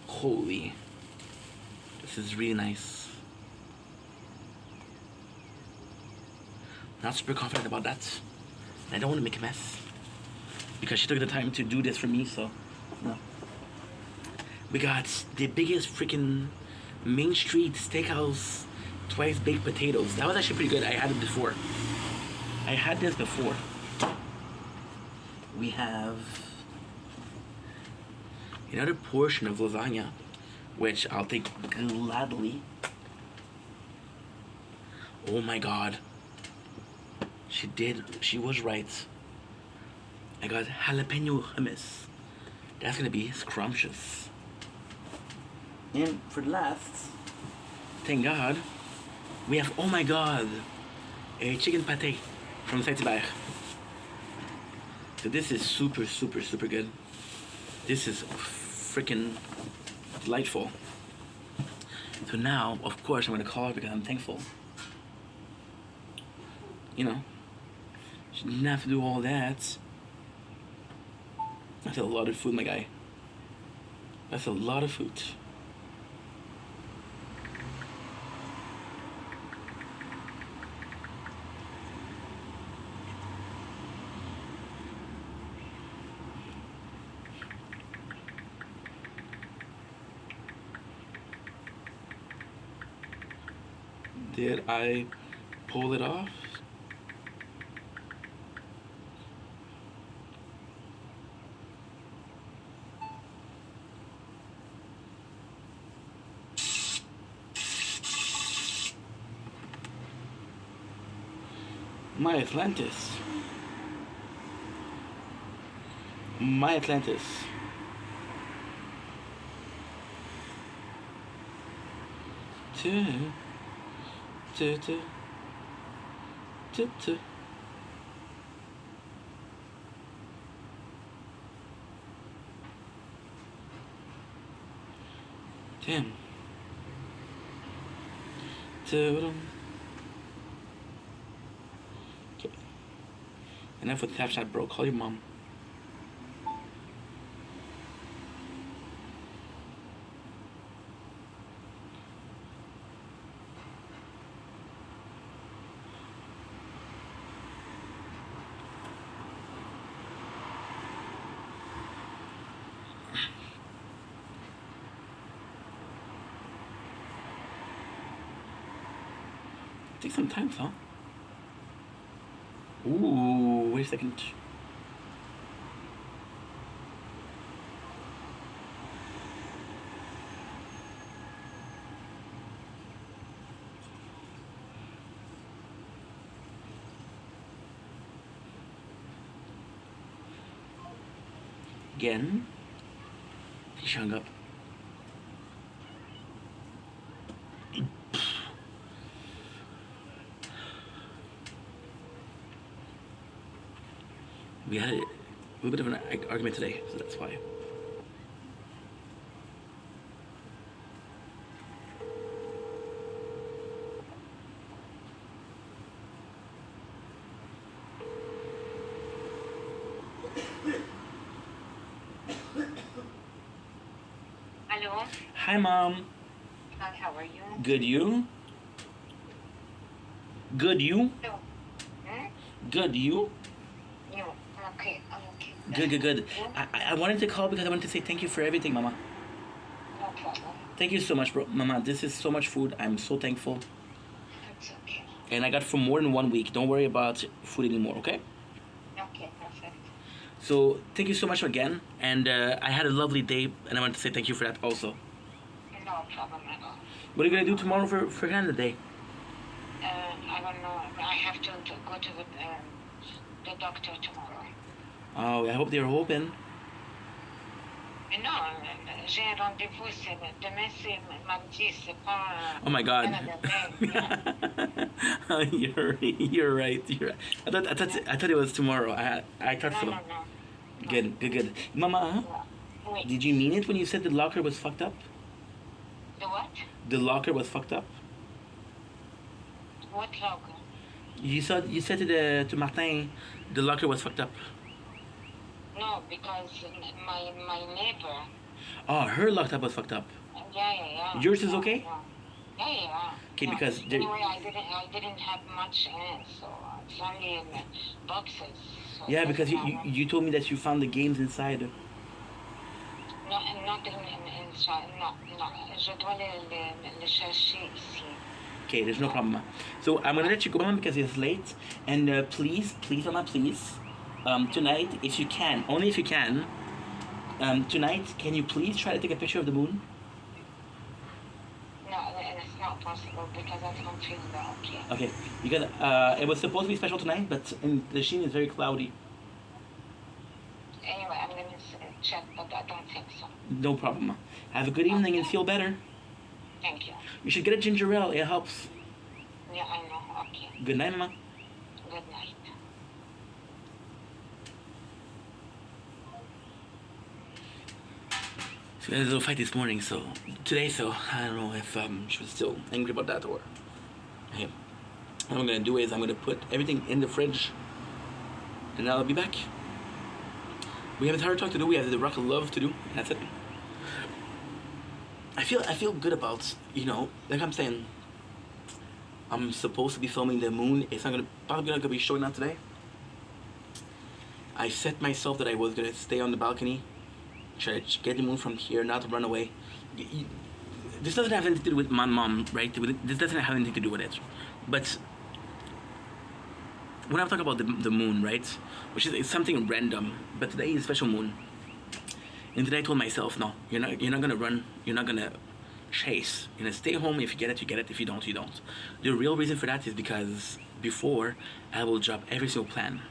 Holy. This is really nice. Not super confident about that. I don't want to make a mess because she took the time to do this for me, so no. We got the biggest freaking Main Street Steakhouse twice baked potatoes. That was actually pretty good. I had it before. I had this before. We have another portion of lasagna, which I'll take gladly. Oh my god. She was right. I got jalapeno hummus. That's gonna be scrumptious. And for the last, thank god, we have, oh my god, a chicken pate from Saint-Hubert. So this is super, super, super good. This is freaking delightful. So now, of course, I'm gonna call her because I'm thankful. You know, she didn't have to do all that. That's a lot of food, my guy. That's a lot of food. Did I pull it off? My Atlantis. My Atlantis. Tu, tu, tu, tu, tu. Damn. Okay. Enough with Snapchat, bro. Call your mom. Take some time, huh? Ooh, wait a second. Again. He hung up. We had a little bit of an argument today, so that's why. Hello. Hi, Mom. Hi, how are you? Good, you? Good, you? No. Hmm? Good, you? You. Okay, I'm okay. Good. I wanted to call because I wanted to say thank you for everything, Mama. No problem. Thank you so much, bro. Mama, this is so much food. I'm so thankful. It's okay. And I got for more than 1 week. Don't worry about food anymore, okay? Okay, perfect. So, thank you so much again. And I had a lovely day, and I want to say thank you for that also. No problem at all. What are you going to do tomorrow for Canada Day? I don't know. I have to go to the doctor tomorrow. Oh, I hope they're open. Mais non, j'ai un rendez-vous, demain c'est mardi, c'est pas Oh my God. Canada Day. Yeah. You're right. I thought it was tomorrow. I thought so. No. Good. Mama, Wait, did you mean it when you said the locker was fucked up? the what? The locker was fucked up. What logo? You said to Martin the locker was fucked up. No, because my neighbor. Oh, her laptop was fucked up. Yeah. Yours is okay? Yeah. Okay, Yeah. because there- anyway, I didn't have much in it, so it's only in boxes. So Yeah, because that's you told me that you found the games inside. No, not inside. No. Je dois le chercher ici. Okay, there's no problem. So I'm gonna let you go, Mama, because it's late. And please, Mama, please, tonight, if you can, only if you can, tonight, can you please try to take a picture of the moon? No, it's not possible because I don't feel well. Okay. Okay, because it was supposed to be special tonight, but the scene is very cloudy. Anyway, I'm gonna check, but I don't think so. No problem. Have a good evening and feel better. Thank you. You should get a ginger ale. It helps. Yeah, I know. Okay. Good night, Mama. Good night. So we had a little fight this morning, so I don't know if she was still angry about that or. Hey, what I'm gonna do is I'm gonna put everything in the fridge, and I'll be back. We have a Tower Talk to do. We have the Rock of Love to do. And that's it. I feel good about, like I'm saying. I'm supposed to be filming the moon. It's probably not gonna be showing up today. I set myself that I was gonna stay on the balcony, try to get the moon from here, not run away. This doesn't have anything to do with my mom, right? This doesn't have anything to do with it. But when I'm talking about the moon, right, which is it's something random, but today is a special moon. And today I told myself, no, you're not gonna run, you're not gonna chase. You're gonna stay home. If you get it, you get it. If you don't, you don't. The real reason for that is because before, I will drop every single plan.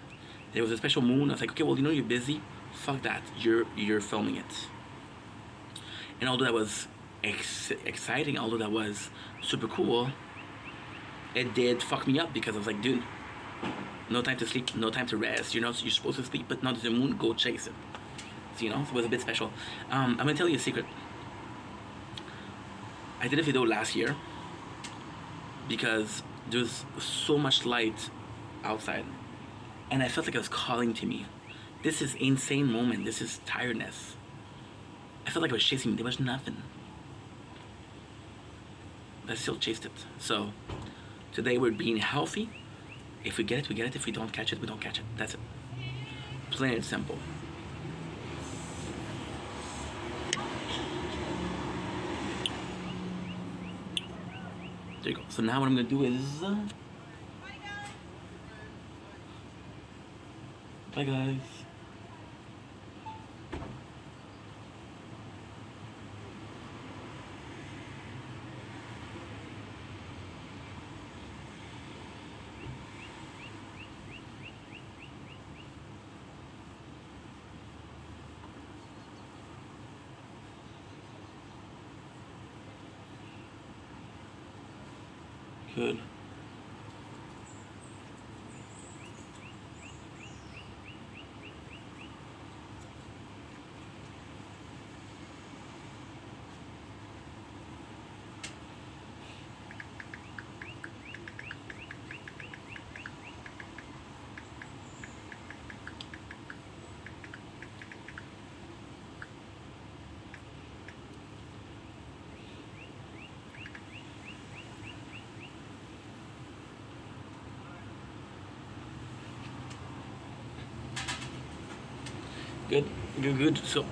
There was a special moon. I was like, okay, well, you're busy. Fuck that. You're filming it. And although that was exciting, although that was super cool, it did fuck me up because I was like, dude, no time to sleep, no time to rest. You're supposed to sleep, but not the moon. Go chase it. So, it was a bit special. I'm gonna tell you a secret. I did a video last year because there's so much light outside, and I felt like it was calling to me. This is insane moment. This is tiredness. I felt like it was chasing me. There was nothing. I still chased it. So today we're being healthy. If we get it, we get it. If we don't catch it, we don't catch it. That's it. Plain and simple. There you go. So now what I'm gonna do is bye guys. Good. Good, good, good. So,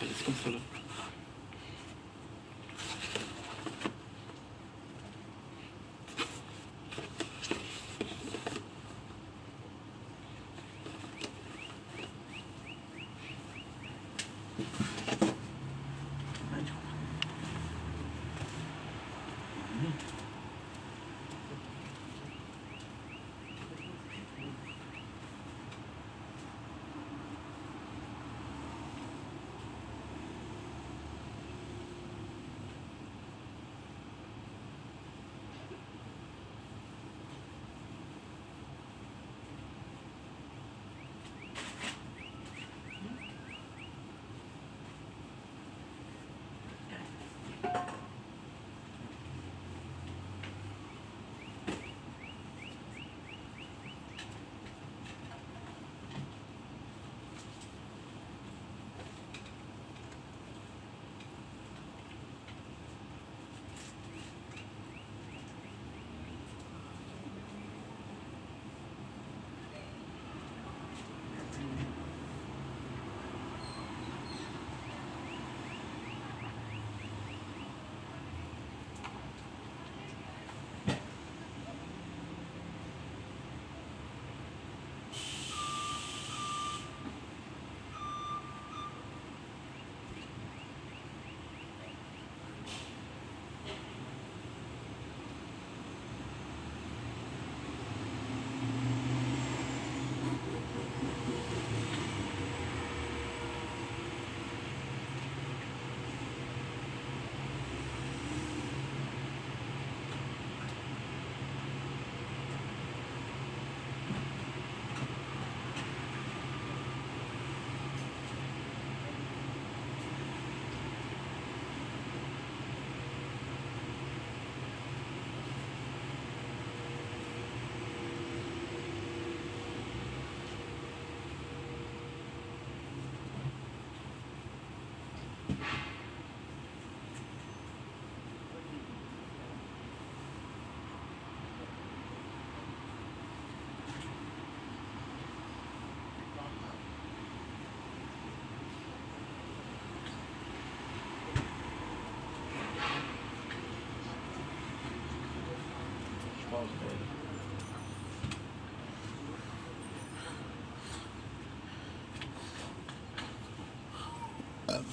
es como solo.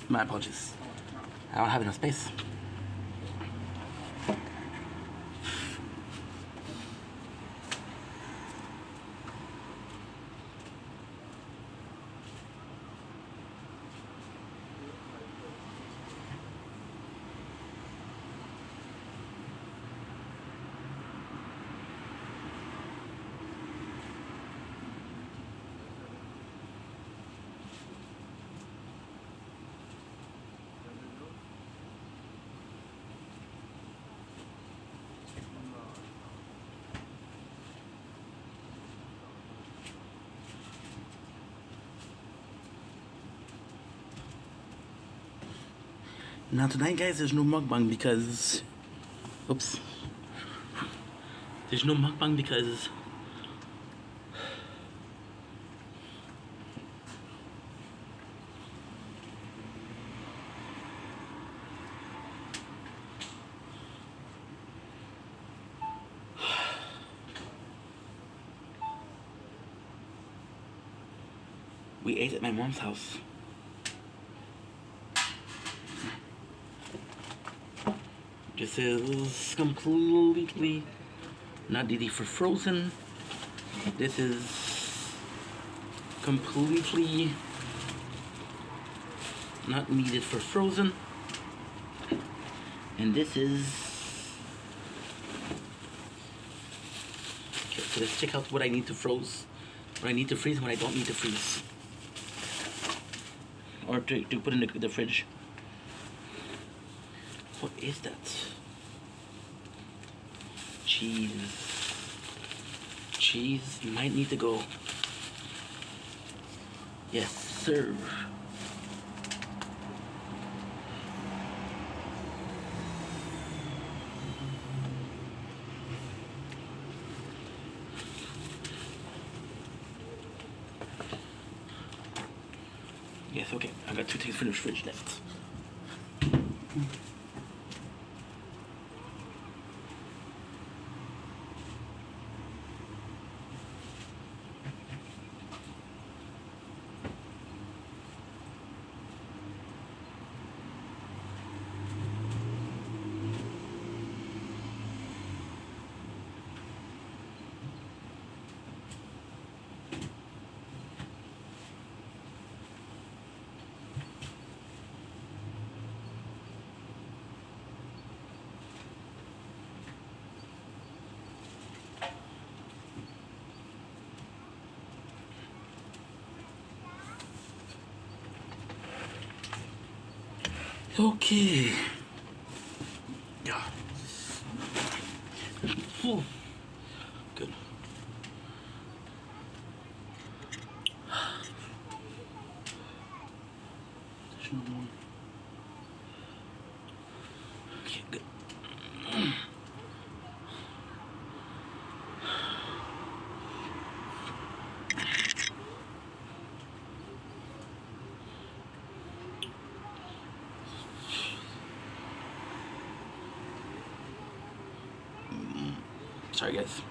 My apologies. I don't have enough space. Now tonight, guys, there's no mukbang because... Oops. There's no mukbang because... We ate at my mom's house. This is completely not needed for frozen. This is completely not needed for frozen. And this is... Okay, so let's check out what I need to freeze. What I need to freeze and what I don't need to freeze. Or to put in the fridge. What is that? Cheese. Cheese might need to go. Yes, sir. Yes, okay. I got 2 things for the fridge left. Okay. Yeah. Ooh. Good. There's no more. Okay, good. Sorry, guys.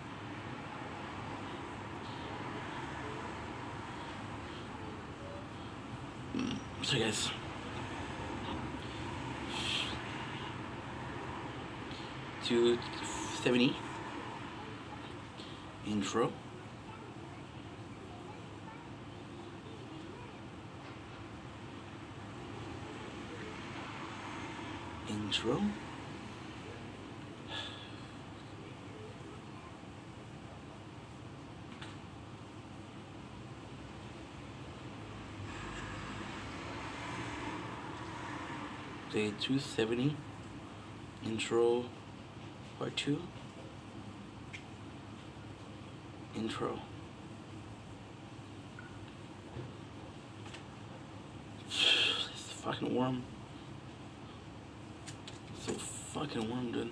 Sorry, guys. To 70 intro. Intro. Day 270 intro part 2 intro. It's fucking warm. So fucking warm, dude.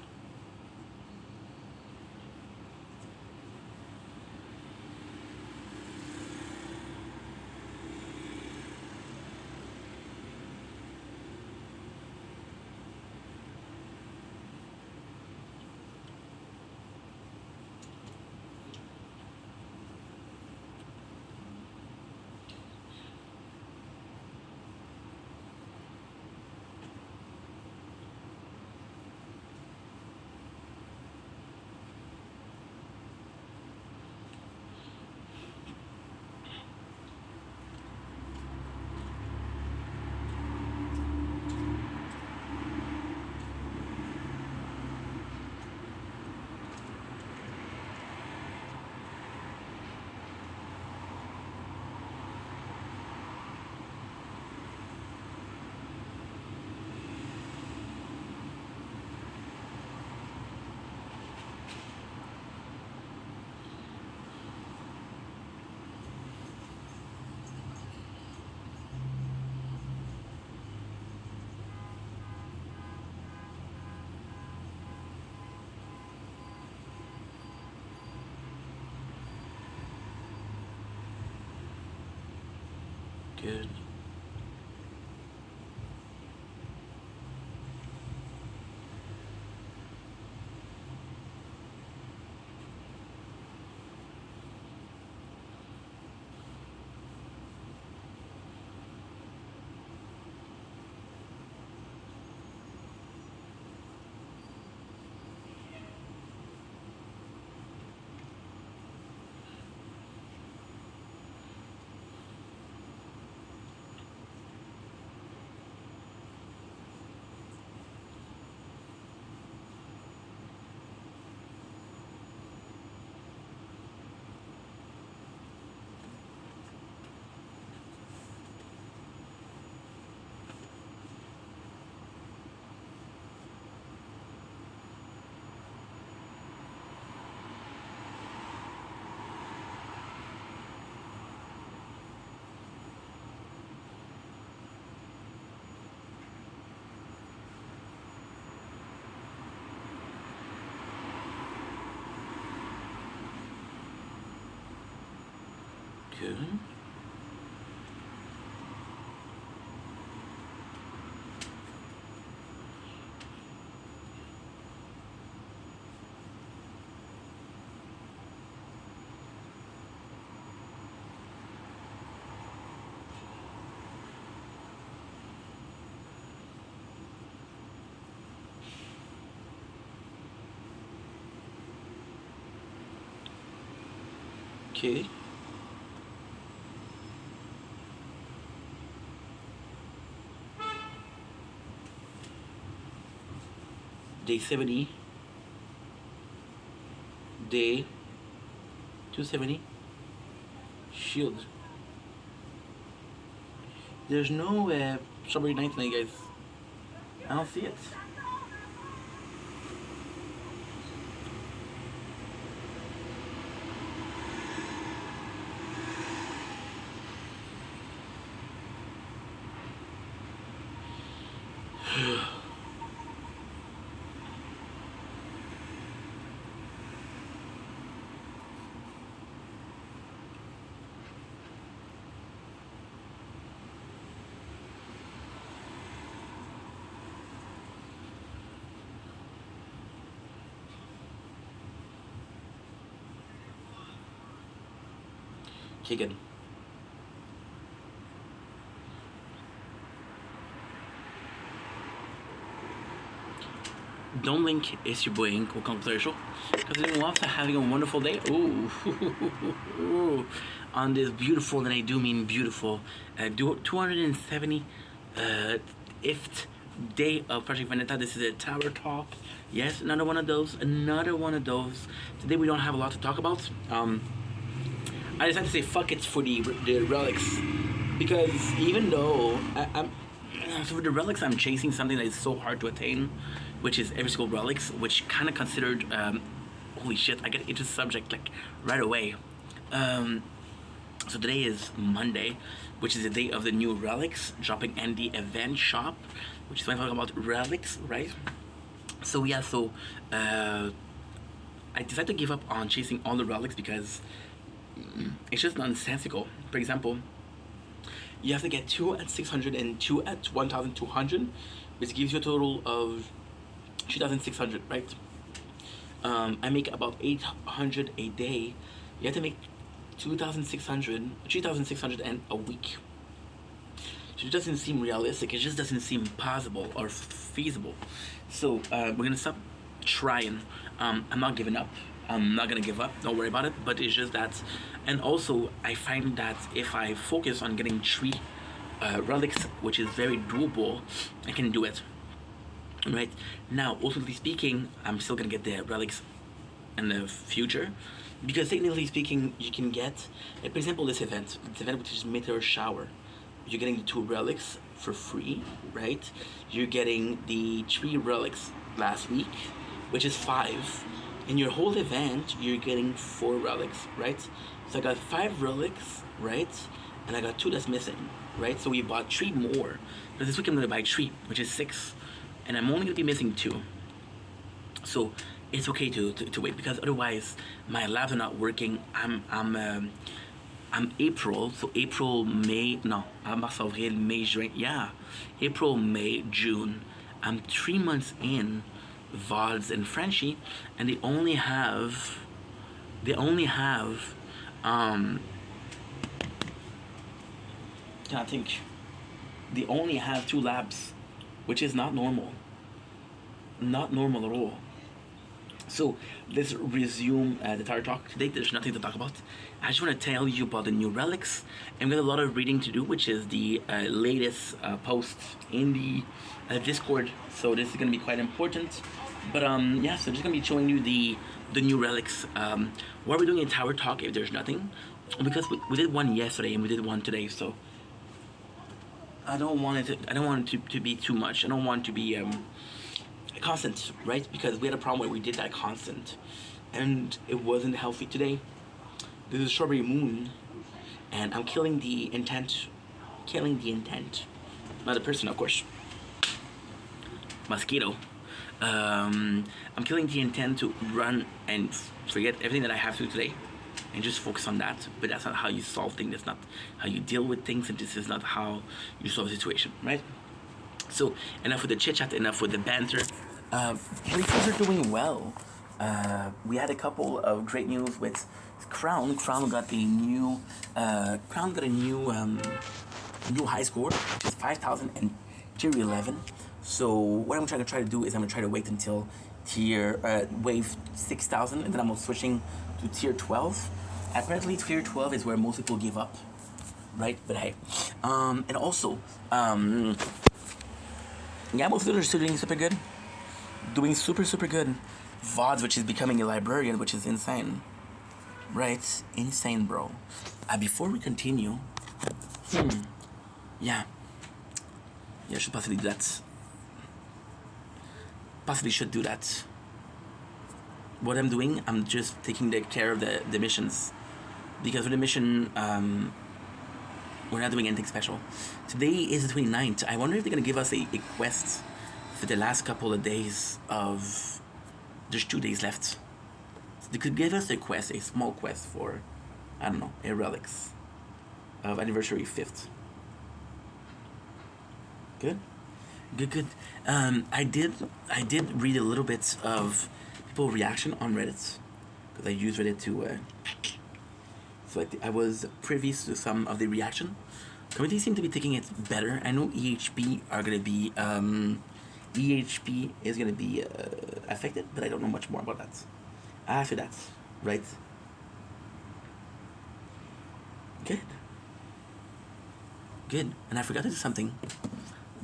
Good. Good. Okay. Day 70. Day 270. Shield. There's no strawberry night tonight, guys. I don't see it. Okay, good. Don't link is your boy au commercial because everyone else are having a wonderful day. Ooh, on this beautiful, and I do mean beautiful, 270 if day of Project Vendetta. This is a tower talk. Yes, another one of those. Today we don't have a lot to talk about. I decided to say fuck it for the relics, because even though so for the relics I'm chasing something that is so hard to attain, which is every single relics, which kind of considered holy shit, I get into the subject like right away. So today is Monday, which is the day of the new relics dropping in the event shop, which is when I talk about relics, right? So yeah, I decided to give up on chasing all the relics because it's just nonsensical. For example, you have to get 2 at 600 and 2 at 1200, which gives you a total of 2600, right? I make about 800 a day. You have to make 3600 and a week. So it doesn't seem realistic. It just doesn't seem possible or feasible. So we're gonna stop trying. I'm not giving up. I'm not gonna give up, don't worry about it, but it's just that. And also I find that if I focus on getting 3 relics, which is very doable, I can do it. Right now, ultimately speaking, I'm still gonna get the relics in the future, because technically speaking, you can get, for example, this event which is Meteor Shower. You're getting the 2 relics for free, right? You're getting the 3 relics last week, which is 5. In your whole event, you're getting 4 relics, right? So I got 5 relics, right? And I got 2 that's missing, right? So we bought 3 more. But this week I'm gonna buy 3, which is 6. And I'm only gonna be missing 2. So it's okay to wait, because otherwise my labs are not working. I'm I'm April, so April, May, no, mars, avril, May, juin, yeah. April, May, June. I'm 3 months in VODs and Frenchie, and can I think, they only have 2 labs, which is not normal. Not normal at all. So let's resume the Tower Talk. Today there's nothing to talk about. I just want to tell you about the new relics. And we got a lot of reading to do, which is the latest post in the Discord. So this is going to be quite important. But yeah, so just going to be showing you the new relics. What are we doing in Tower Talk if there's nothing? Because we did one yesterday and we did one today, so I don't want it to be too much. I don't want it to be constant, right? Because we had a problem where we did that constant and it wasn't healthy. Today this is Strawberry Moon and I'm killing the intent, not the person, of course. Mosquito. I'm killing the intent to run and forget everything that I have to do today and just focus on that. But that's not how you solve things, that's not how you deal with things, and this is not how you solve a situation, right? So enough with the chit chat, enough with the banter. Places are doing well. We had a couple of great news with Crown. Crown got a new new high score, which is 5,000 and tier 11. So what I'm try to do is I'm gonna try to wait until tier wave 6,000, and then I'm switching to tier 12. Apparently tier 12 is where most people give up, right? But hey, and also yeah, most people are still doing super good. Doing super good. VODs, which is becoming a librarian, which is insane. Right? Insane, bro. Before we continue, yeah, I should possibly do that. Possibly should do that. What I'm doing, I'm just taking care of the missions. Because with the mission, we're not doing anything special. Today is the 29th. I wonder if they're gonna give us a quest for the last couple of days of... There's 2 days left. So they could give us a quest, a small quest for, I don't know, a relics of anniversary 5th. Good? Good. I did read a little bit of people reaction on Reddit, because I use Reddit to... So I was privy to some of the reaction. Community seem to be taking it better. I know EHP are gonna be EHP is gonna be affected, but I don't know much more about that. After that, right? Good. And I forgot to do something,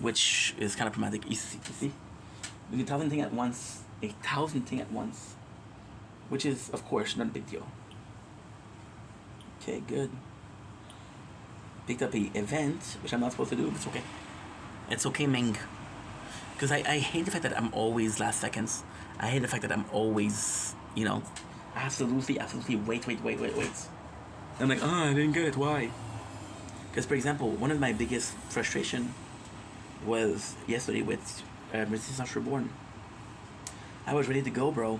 which is kind of problematic. You see, doing 1,000 things at once, which is of course not a big deal. Okay, good. Picked up a event, which I'm not supposed to do, but it's okay. It's okay, Ming. Because I hate the fact that I'm always last seconds. I hate the fact that I'm always, you know, absolutely wait. I'm like, I didn't get it, why? Because, for example, one of my biggest frustration was yesterday with Resistance Reborn. I was ready to go, bro.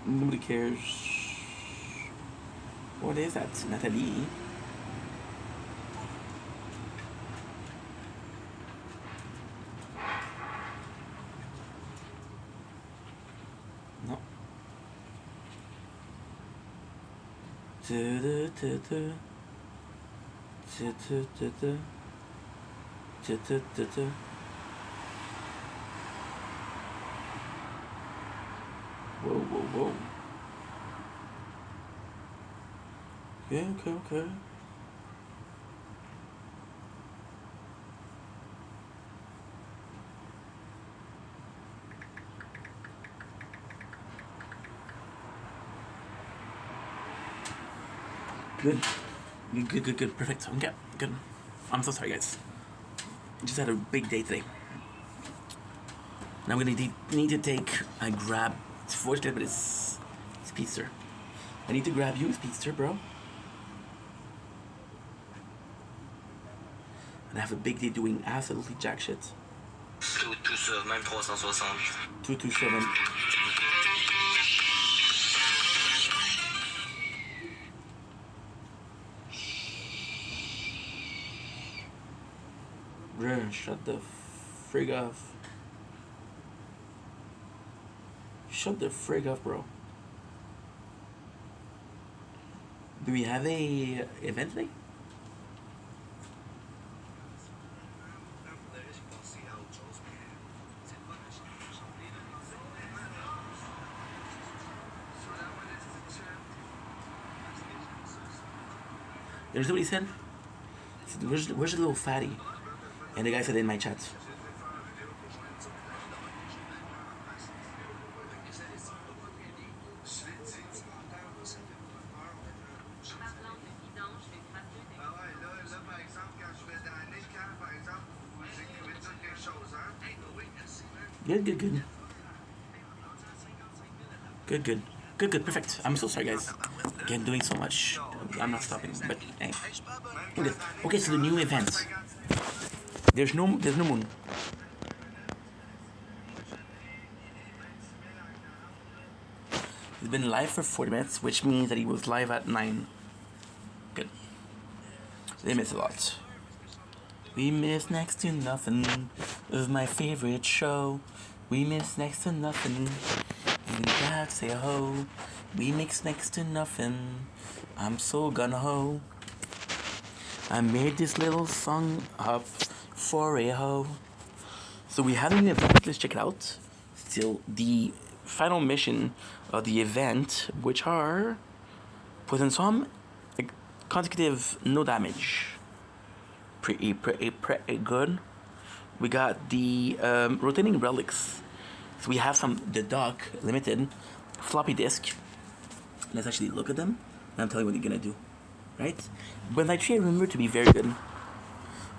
Nobody cares. What is that, Nathalie? No. Whoa. Okay. Good. Perfect. Okay, good. I'm so sorry, guys. Just had a big day today. Now I'm gonna need to take a grab. It's fortunate, but it's Speedster. I need to grab you, Speedster, bro. And I have a big day doing absolutely jack shit. tout ça, même 360. 227. Bruh, shut the frig off. Shut the frig off, bro. Do we have a event today? There's what he said. He said, where's the little fatty? And the guy said in my chat. Good. Perfect. I'm so sorry, guys. Again, doing so much. I'm not stopping, but hey. Okay, so the new event. There's no moon. He's been live for 40 minutes, which means that he was live at 9. Good. So they missed a lot. We miss next to nothing of my favorite show. We miss next to nothing. And God say ho. We mix next to nothing. I'm so gonna ho. I made this little song up for a ho. So we have an event. Let's check it out. Still the final mission of the event, which are poison some consecutive no damage. Pretty good. We got the rotating relics. So we have the dock limited floppy disk. Let's actually look at them and I'm telling you what you're gonna do. Right? When I tree, remember to be very good.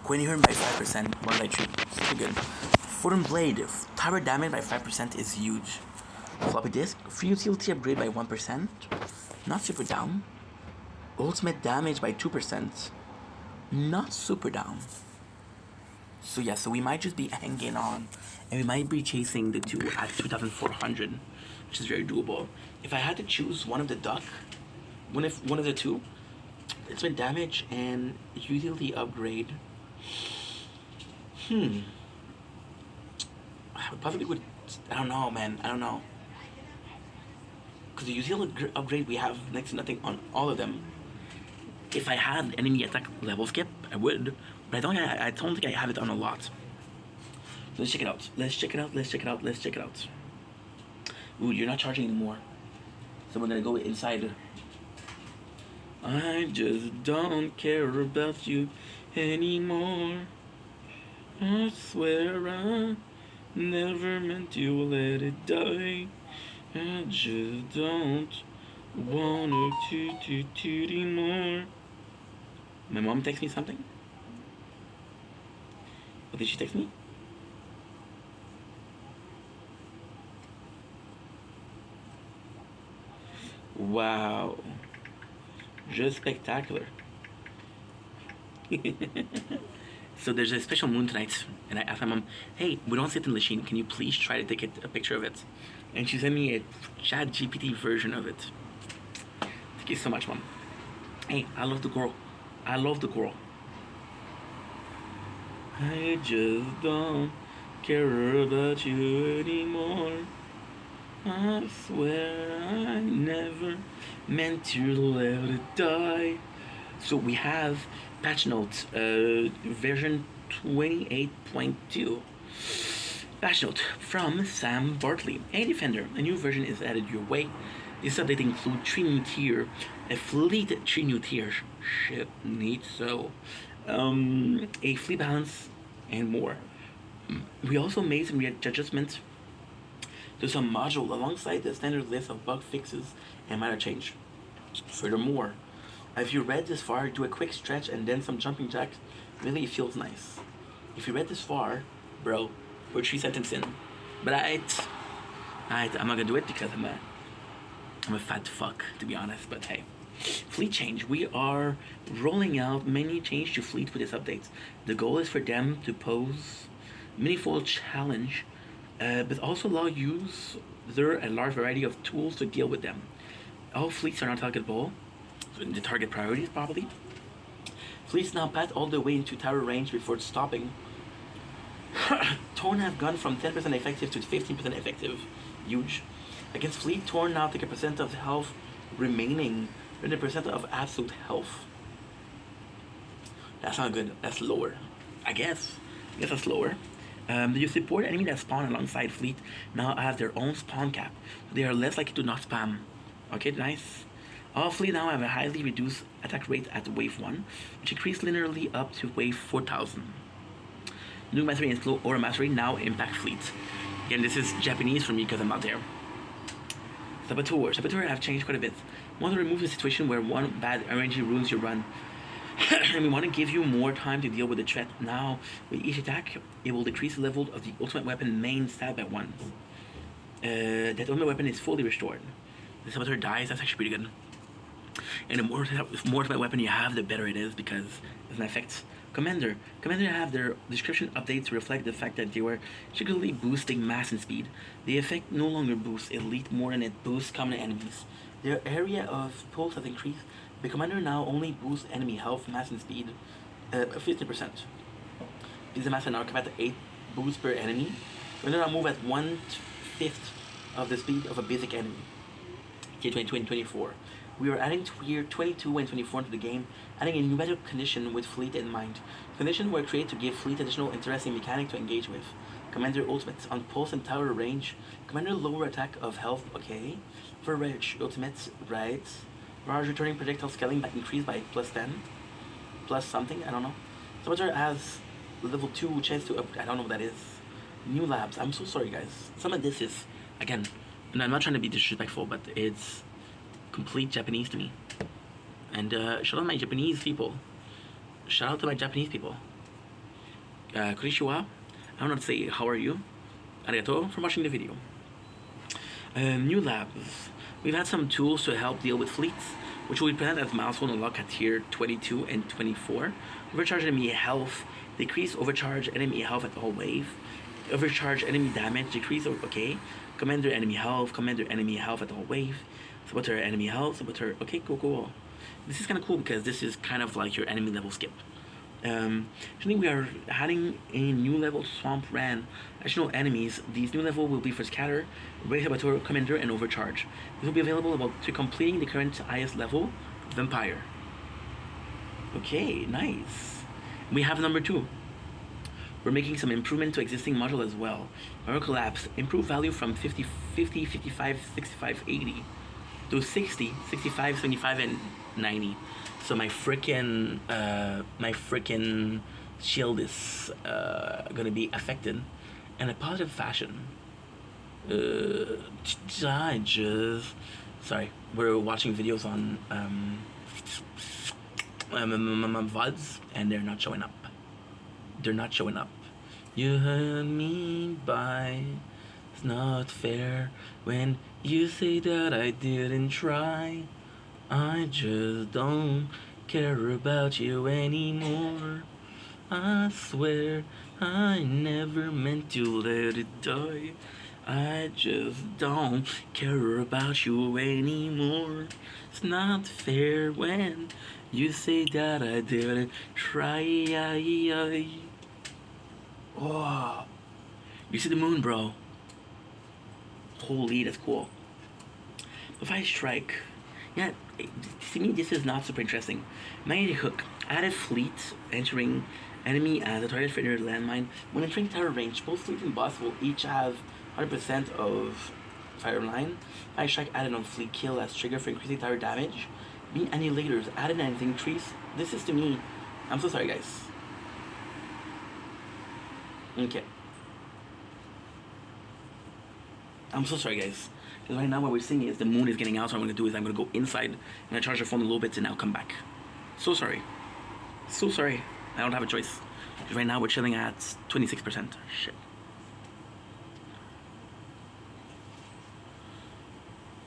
Queen Horn by 5%, one by tree. Super good. Foot Blade, tower damage by 5% is huge. Floppy disk, free utility upgrade by 1%. Not super down. Ultimate damage by 2%. Not super down. So yeah, so we might just be hanging on, and we might be chasing the 2 at 2,400, which is very doable. If I had to choose one of the duck, one of the two, it's been damage and utility upgrade. I probably would. I don't know, man. I don't know. Because the utility upgrade we have next to nothing on all of them. If I had enemy attack level skip, I would. But I don't think I have it on a lot. So let's check it out. Let's check it out. Ooh, you're not charging anymore. So we're gonna go inside. I just don't care about you anymore. I swear I never meant to let it die. I just don't wanna toot anymore. My mom texted me something? What did she text me? Wow. Just spectacular. So there's a special moon tonight, and I asked my mom, hey, we don't sit in Lachine, can you please try to take a picture of it? And she sent me a chat GPT version of it. Thank you so much, Mom. Hey, I love the girl. I just don't care about you anymore. I swear I never meant to let it die. So we have patch notes, version 28.2. Patch note from Sam Bartley. Hey Defender, a new version is added your way. This update includes 3 new tier, a fleet 3 new tier, shit, neat so, a fleet balance, and more. We also made some adjustments to some module alongside the standard list of bug fixes and minor change. Furthermore, if you read this far, do a quick stretch and then some jumping jacks. Really, it feels nice. If you read this far, bro, we're 3 sentences in. But I'm not gonna do it because I'm a fat fuck, to be honest. But hey, fleet change. We are rolling out many changes to fleet with this update. The goal is for them to pose meaningful challenge, but also allow user a large variety of tools to deal with them. All fleets are not targetable, so the target priorities probably. Fleets now pass all the way into tower range before stopping. Torn have gone from 10% effective to 15% effective. Huge. Against fleet, Torn now take a percent of health remaining, 20% of absolute health. That's not good. That's lower. I guess that's lower. You support enemy that spawn alongside fleet now have their own spawn cap. So they are less likely to not spam. Okay, nice. All fleet now have a highly reduced attack rate at wave 1, which increased linearly up to wave 4000. New mastery and slow aura mastery now impact fleet. Again, this is Japanese for me because I'm not there. Saboteur have changed quite a bit. Want to remove the situation where one bad RNG ruins your run. And we want to give you more time to deal with the threat. Now, with each attack, it will decrease the level of the ultimate weapon main stab by 1. That ultimate weapon is fully restored. The Saboteur dies, that's actually pretty good. And the more ultimate weapon you have, the better it is because it's an effect. Commander have their description updated to reflect the fact that they were secretly boosting mass and speed. The effect no longer boosts elite more than it boosts common enemies. Their area of pulse has increased. The commander now only boosts enemy health, mass, and speed 50%. These mass are now capped at 8 boosts per enemy. Commander now move at 1/5 of the speed of a basic enemy. Okay, 2024. We are adding year 22 and 24 into the game, adding a new battle condition with fleet in mind. Conditions were created to give fleet additional interesting mechanic to engage with. Commander ultimates on pulse and tower range. Commander lower attack of health, okay. For rage ultimates, right. Large returning projectile scaling that increased by +10. Plus something, I don't know. Saboteur has level 2 chance to up, I don't know what that is. New labs, I'm so sorry guys. Some of this is, again, and I'm not trying to be disrespectful, but it's complete Japanese to me. And shout out to my Japanese people. Shout out to my Japanese people. Konnichiwa. I don't know how to say how are you. Arigato for watching the video. New labs. We've had some tools to help deal with fleets, which will be presented as milestone unlock at tier 22 and 24. Overcharge enemy health, decrease overcharge enemy health at all wave. Overcharge enemy damage, decrease, okay. Commander enemy health at all wave. Saboteur enemy health, Saboteur, okay, cool. This is kind of cool because this is kind of like your enemy level skip. Actually, we are adding a new level Swamp Ran. Additional enemies. These new level will be for Scatter, Ray Saboteur, Commander, and Overcharge. This will be available to completing the current highest level, Vampire. Okay, nice. We have number 2. We're making some improvement to existing module as well. Power Collapse, improve value from 50, 55, 65, 80 to 60, 65, 75, and 90. So my freaking shield is gonna be affected in a positive fashion. Sorry, we're watching videos on VODs and they're not showing up. You hurt me by. It's not fair when you say that I didn't try. I just don't care about you anymore. I swear I never meant to let it die. I just don't care about you anymore. It's not fair when you say that I didn't try. Oh, you see the moon, bro. Holy, that's cool. If I strike, yeah, to me this is not super interesting. Magnetic hook, added fleet entering enemy as a target for their landmine. When entering tower range, both fleet and boss will each have 100% of fire line. Fire strike added on fleet kill as trigger for increasing tower damage. Being annihilators added and increase. This is to me, I'm so sorry guys. Okay. I'm so sorry guys. Because right now what we're seeing is the moon is getting out, so what I'm going to do is I'm going to go inside, I'm going to charge the phone a little bit and I'll come back. So sorry. I don't have a choice. Because right now we're chilling at 26%. Shit.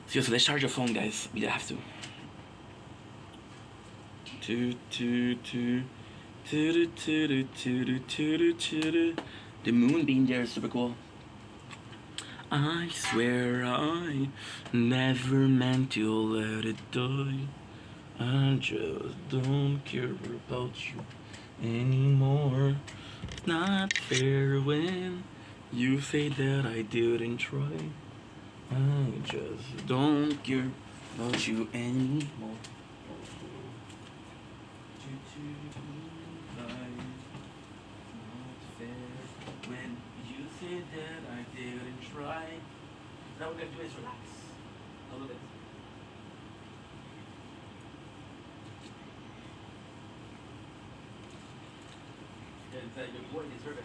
So let's charge your phone guys. We have to. The moon being there is super cool. I swear I never meant to let it die. I just don't care about you anymore. Not fair when you say that I didn't try. I just don't care about you anymore. Not fair when you say that I didn't try. Now what we're gonna do is relax a little bit. And your boy deserves it.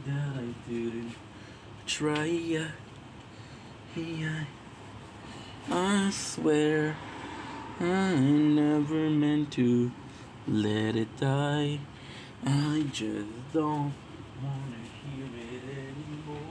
that I didn't try. Yeah, I swear I never meant to let it die. I just don't wanna hear it anymore.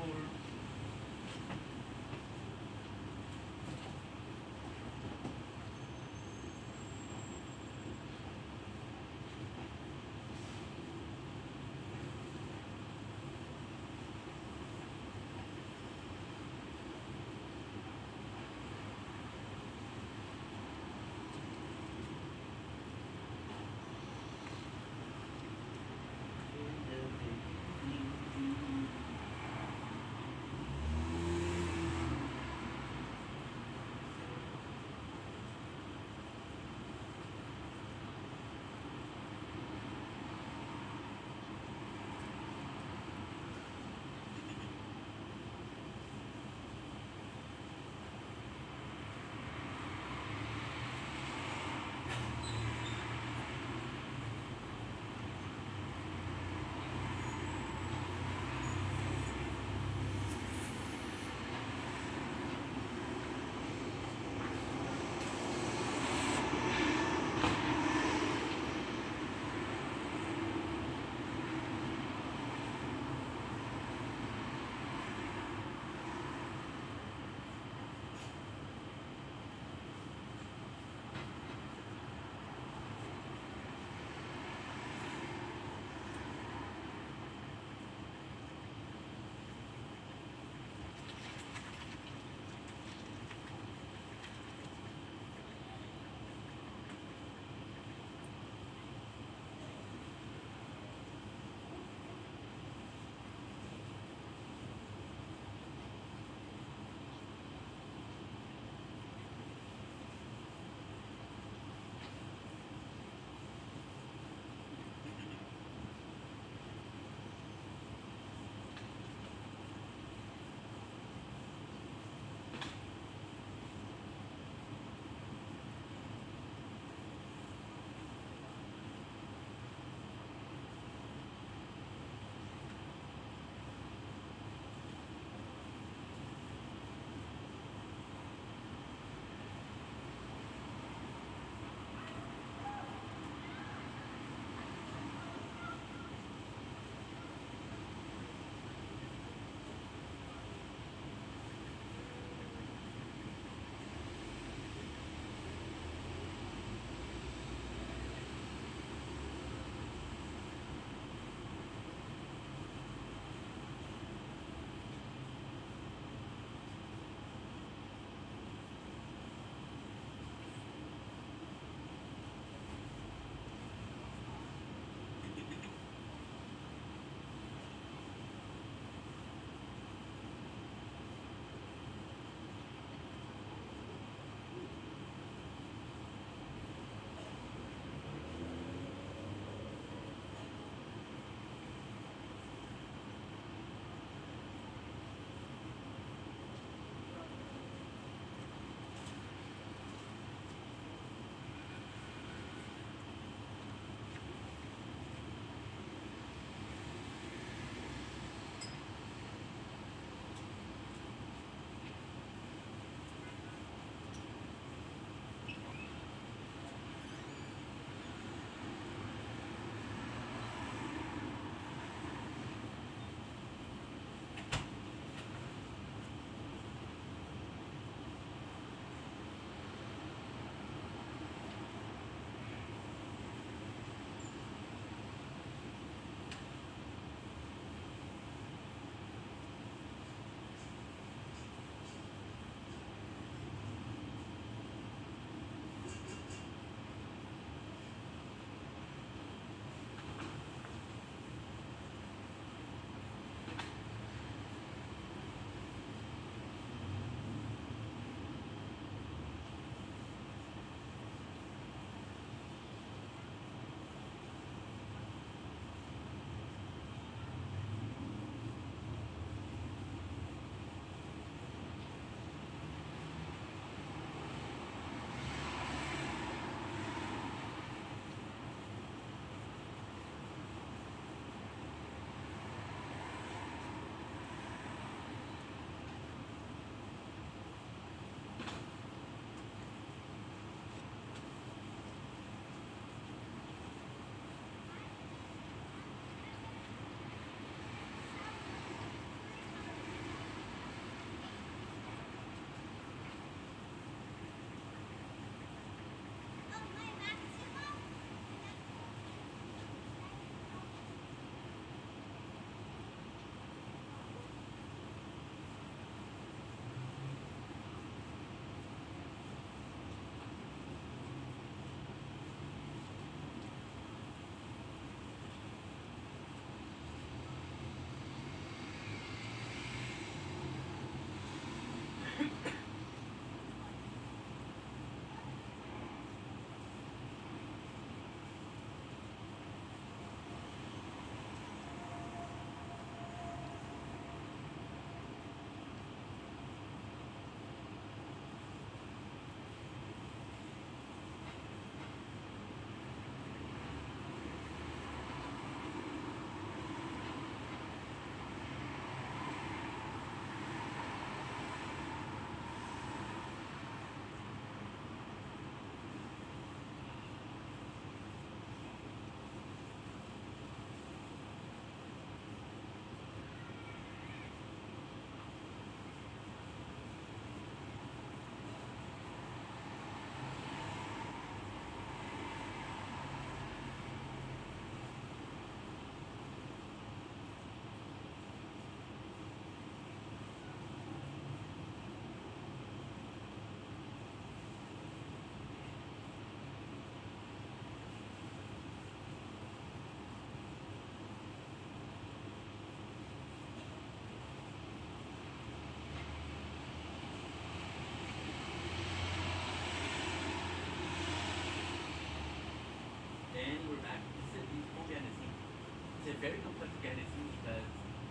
a very complex to get it through because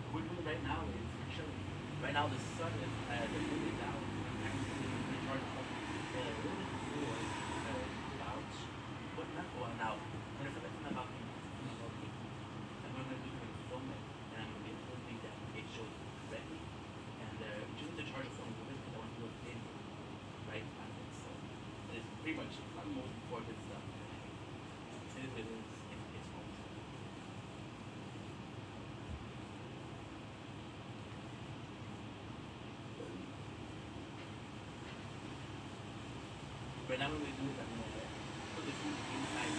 what we're doing right now is we're chilling. Right now the sun is the moon is out. I'm actually in charge of the really cool clouds, but not going out. And if I'm about me, I'm going to do it film it, and I'm going to get something that it shows correctly. And just the charge of phone with it because I want to do a video, right? On it. So it's pretty much the most important stuff. It is. It's home. But now when we do it, I'm gonna put the food inside.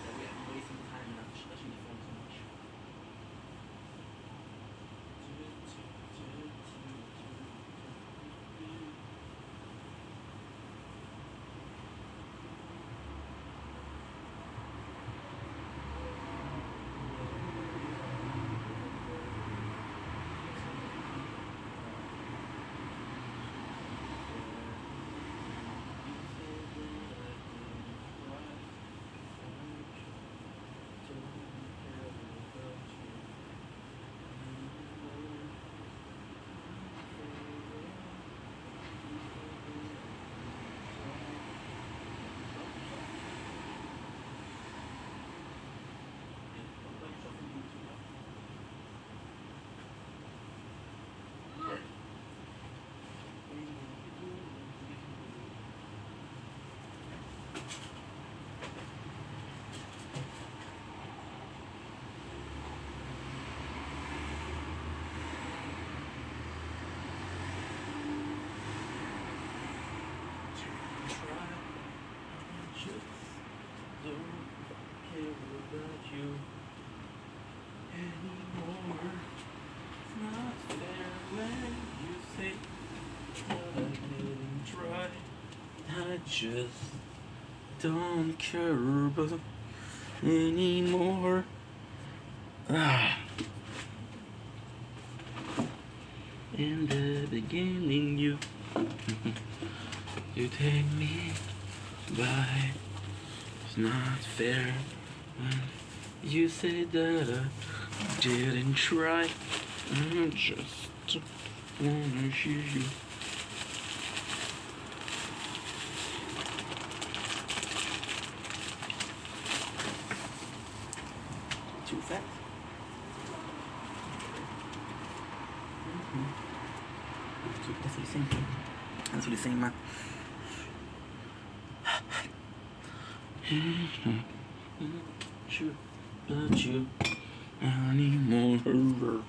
That way I'm wasting time and not touching the phone so much. Just don't care about anymore. In the beginning, you you take me by. It's not fair when you say that I didn't try. I just wanna hear you. Too fast. That's what he's saying. That's what he's saying, man. Sure, but you anymore.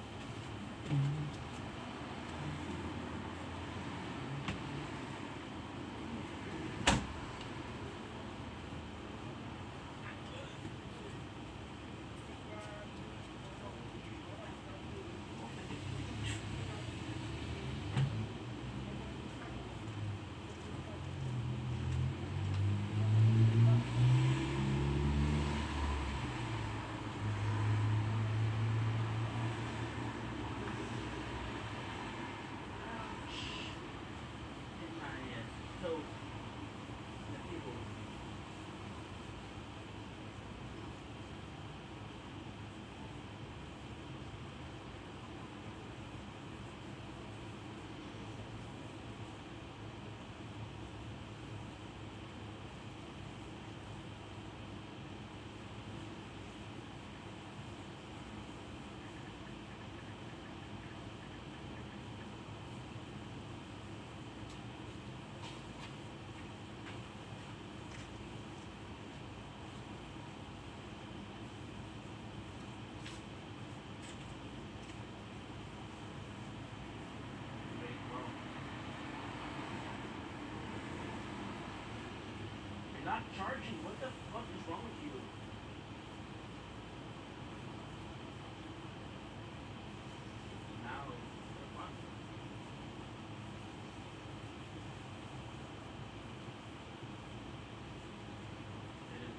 Not charging. What the fuck is wrong with you? Now it's fun. It is.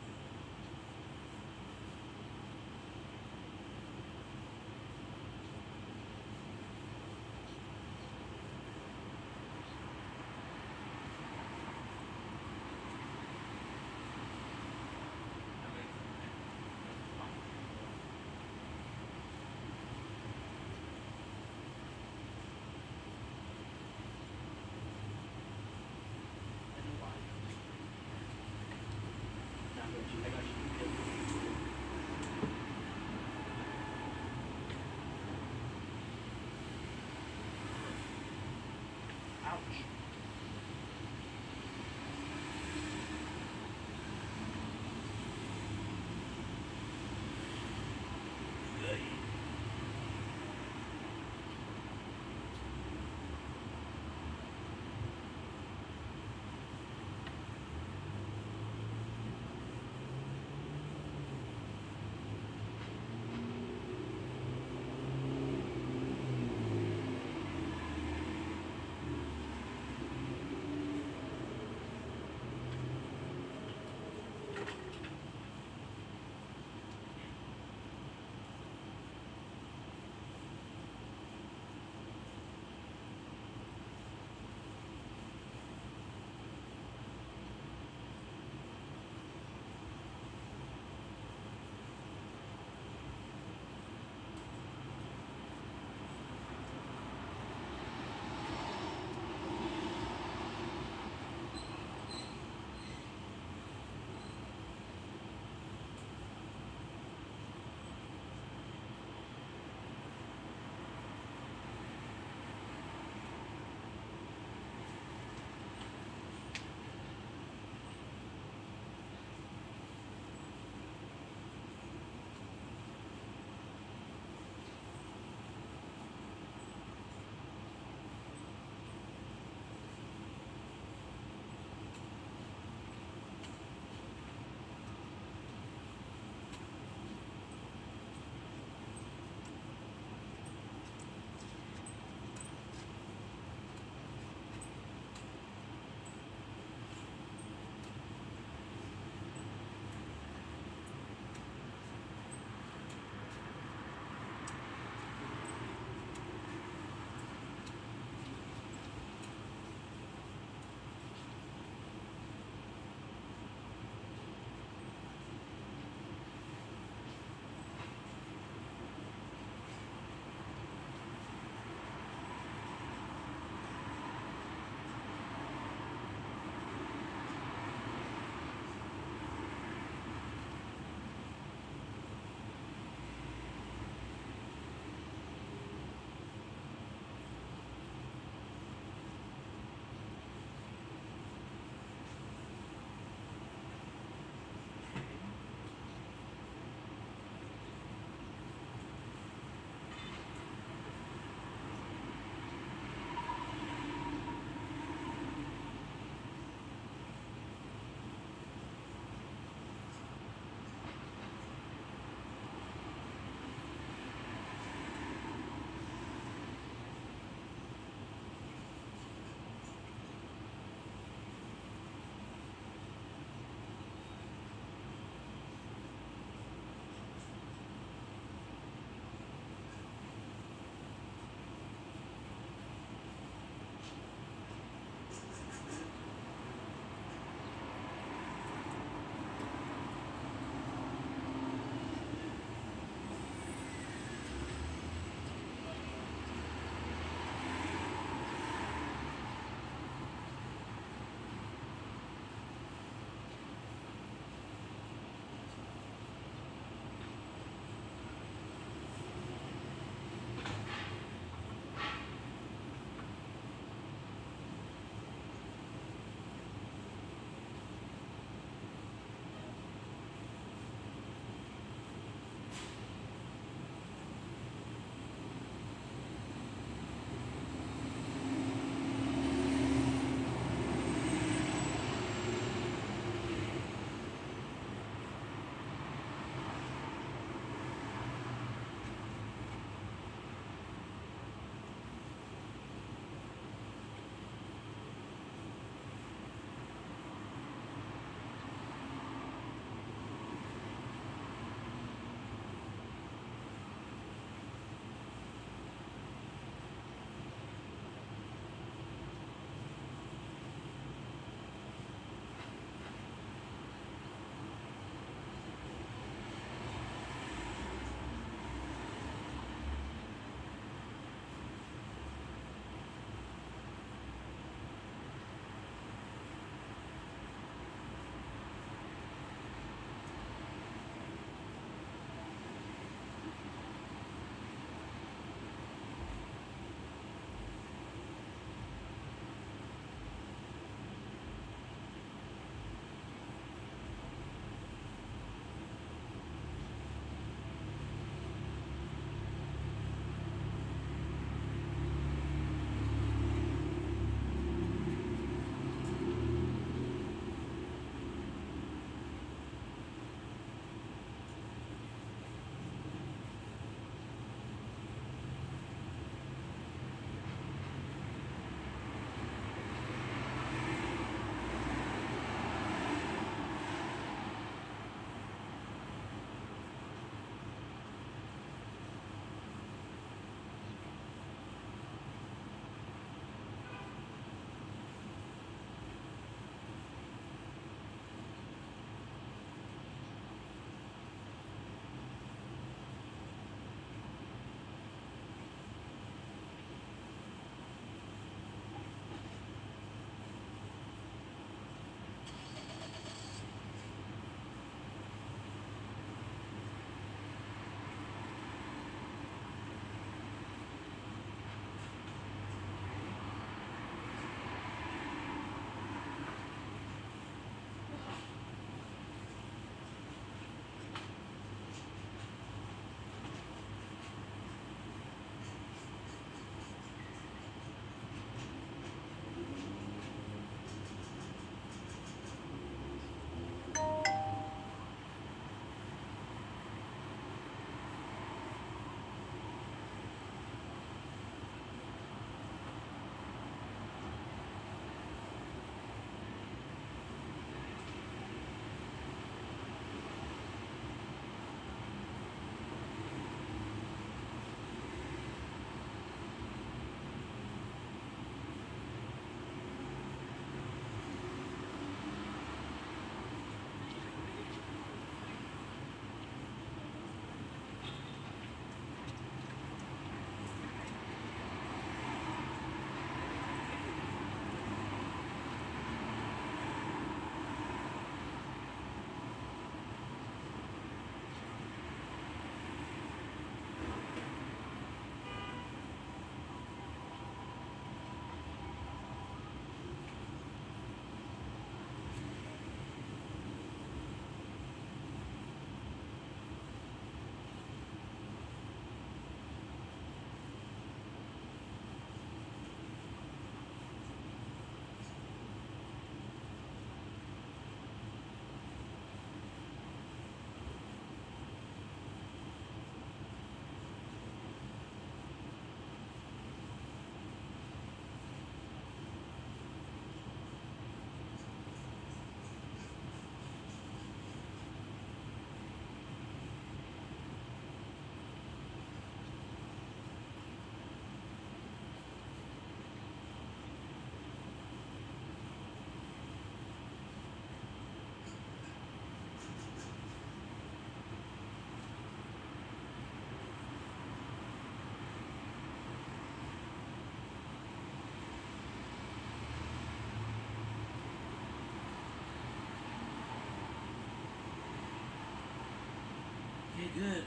Okay, good.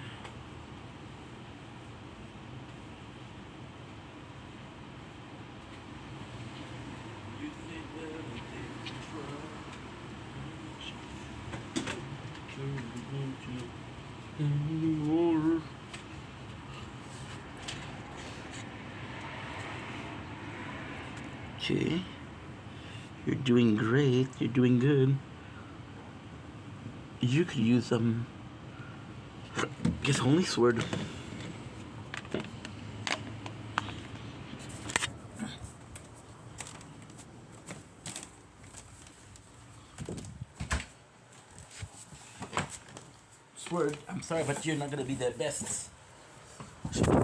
You think that I take control? Okay. You're doing great. You're doing good. You could use I guess holy sword. Sword. I'm sorry, but you're not gonna be the best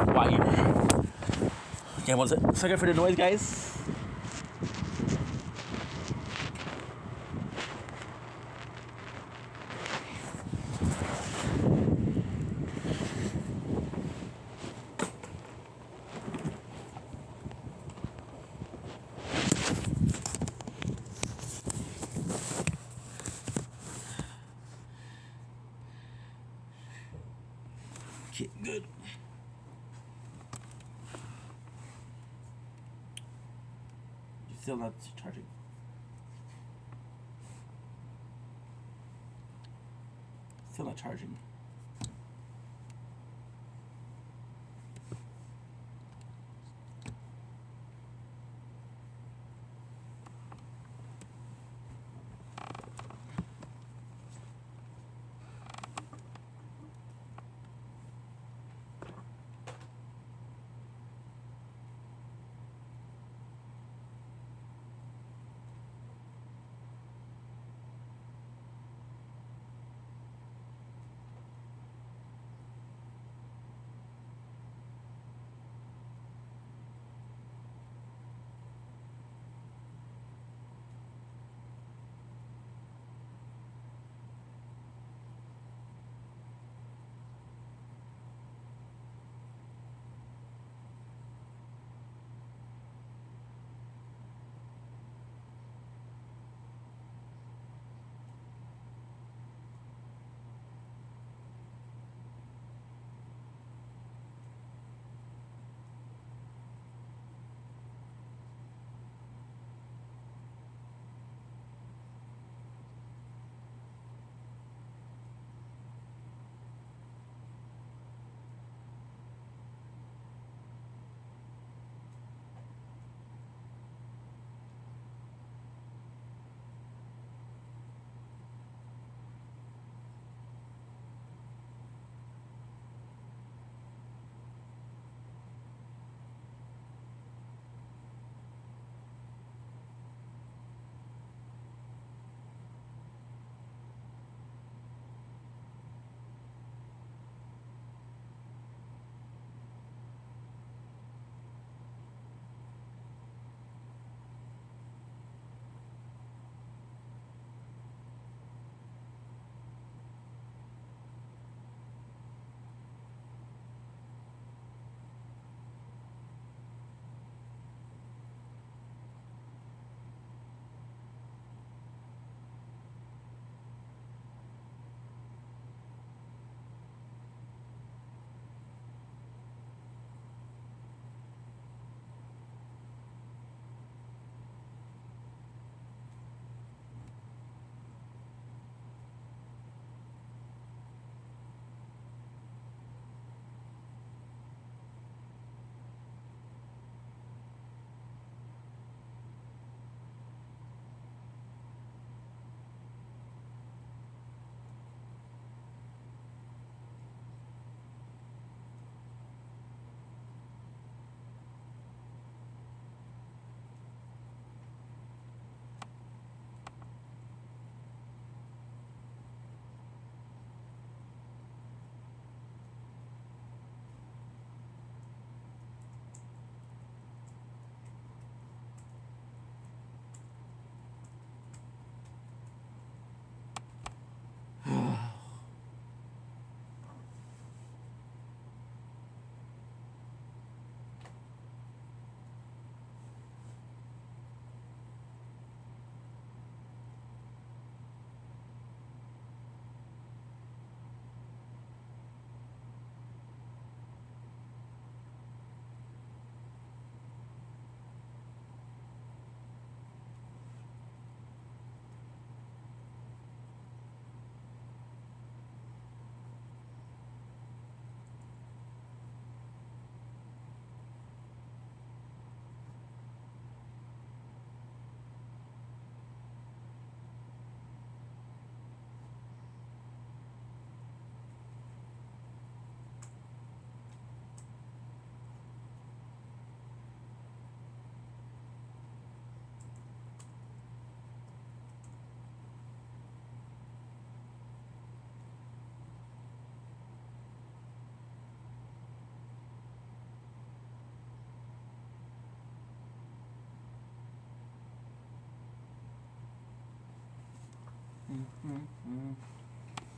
wire. Okay, one second for the noise, guys. Okay, good. You're still not charging. Still not charging.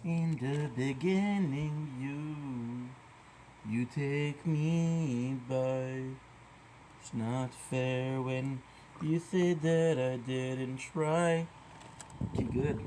In the beginning, you take me by. It's not fair when you say that I didn't try. Okay, good.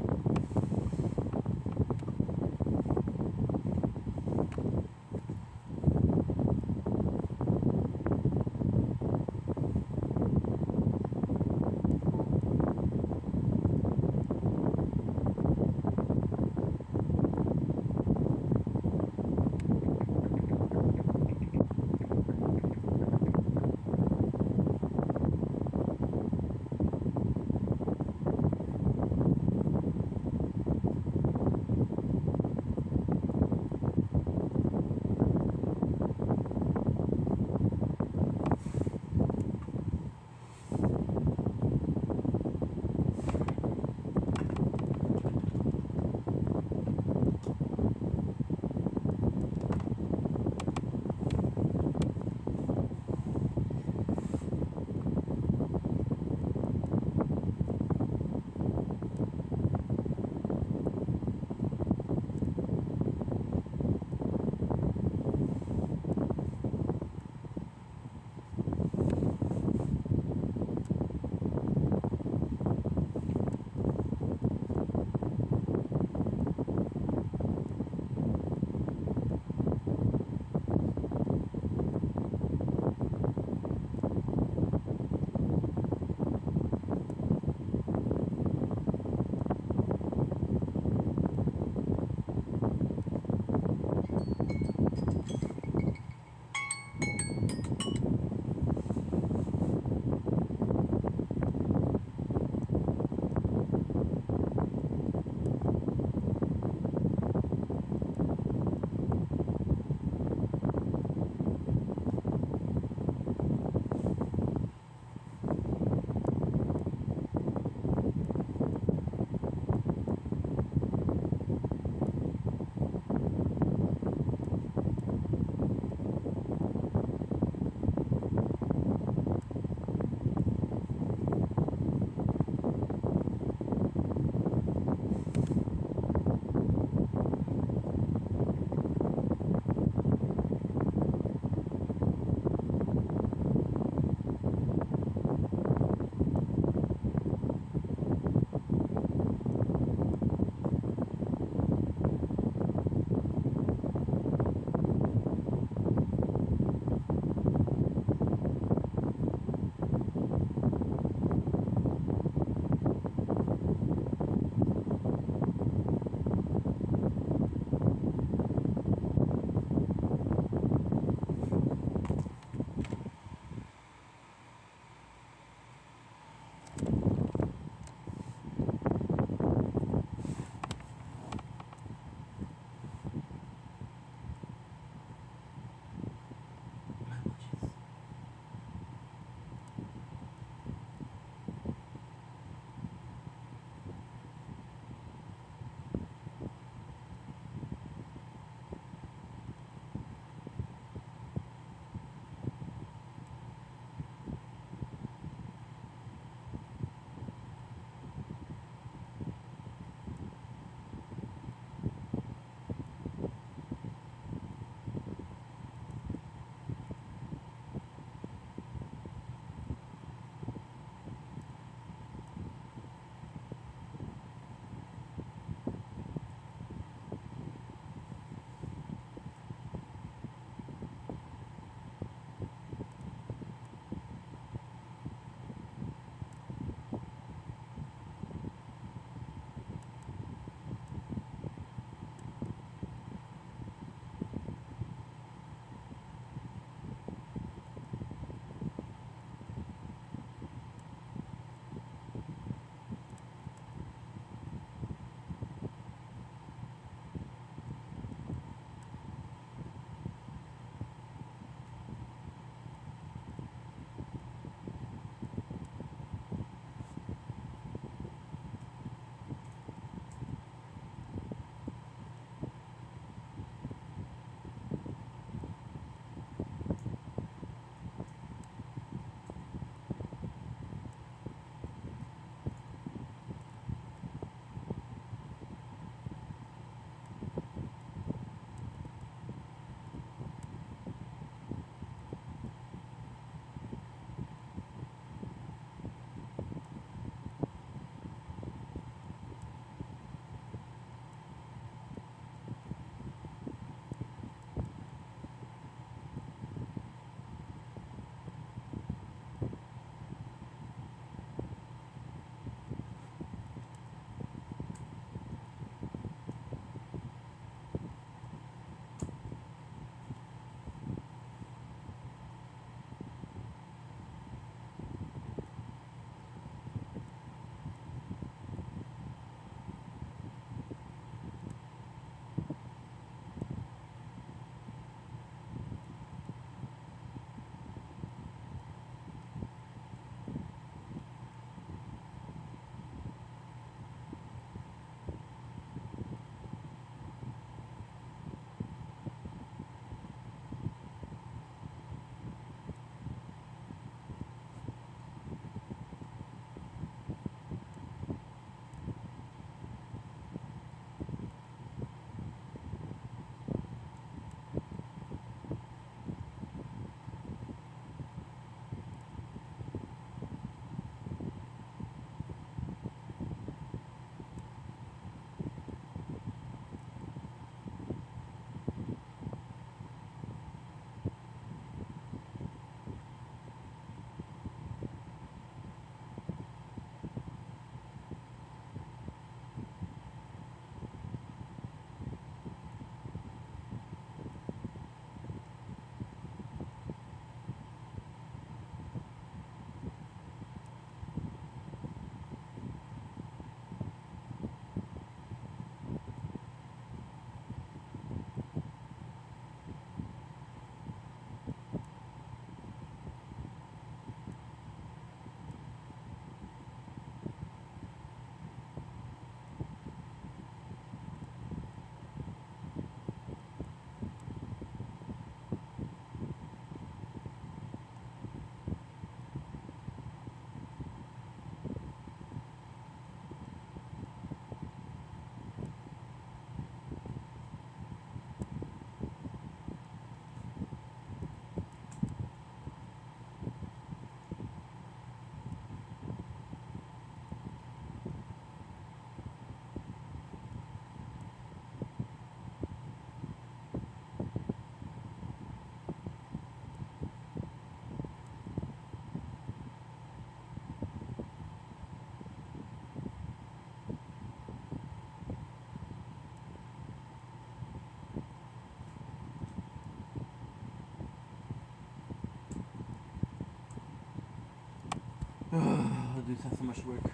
doing so much work.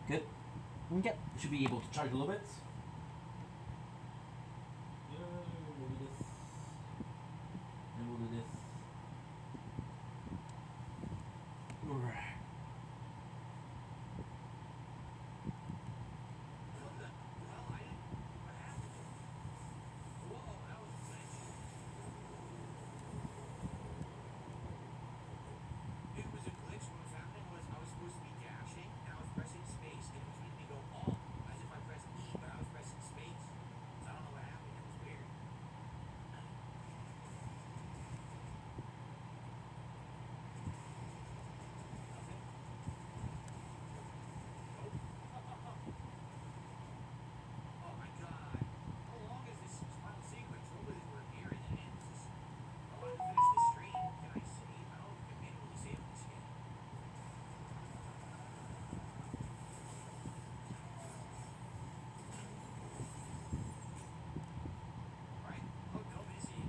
Good. Okay. Should be able to charge a little bit. Yeah, we'll do this. And we'll do this. Alright. It was a glitch. What was happening was I was supposed to be dashing, and I was pressing space, and it was making me go all as if I pressed E, but I was pressing space. So I don't know what happened. It was weird. Nothing. Nope. Oh my god. How long is this final sequence? What was it? We're nearing the end. Is this... I want to finish this stream. Can I save? I don't know if you can manually save this game. Right? Oh, no, busy.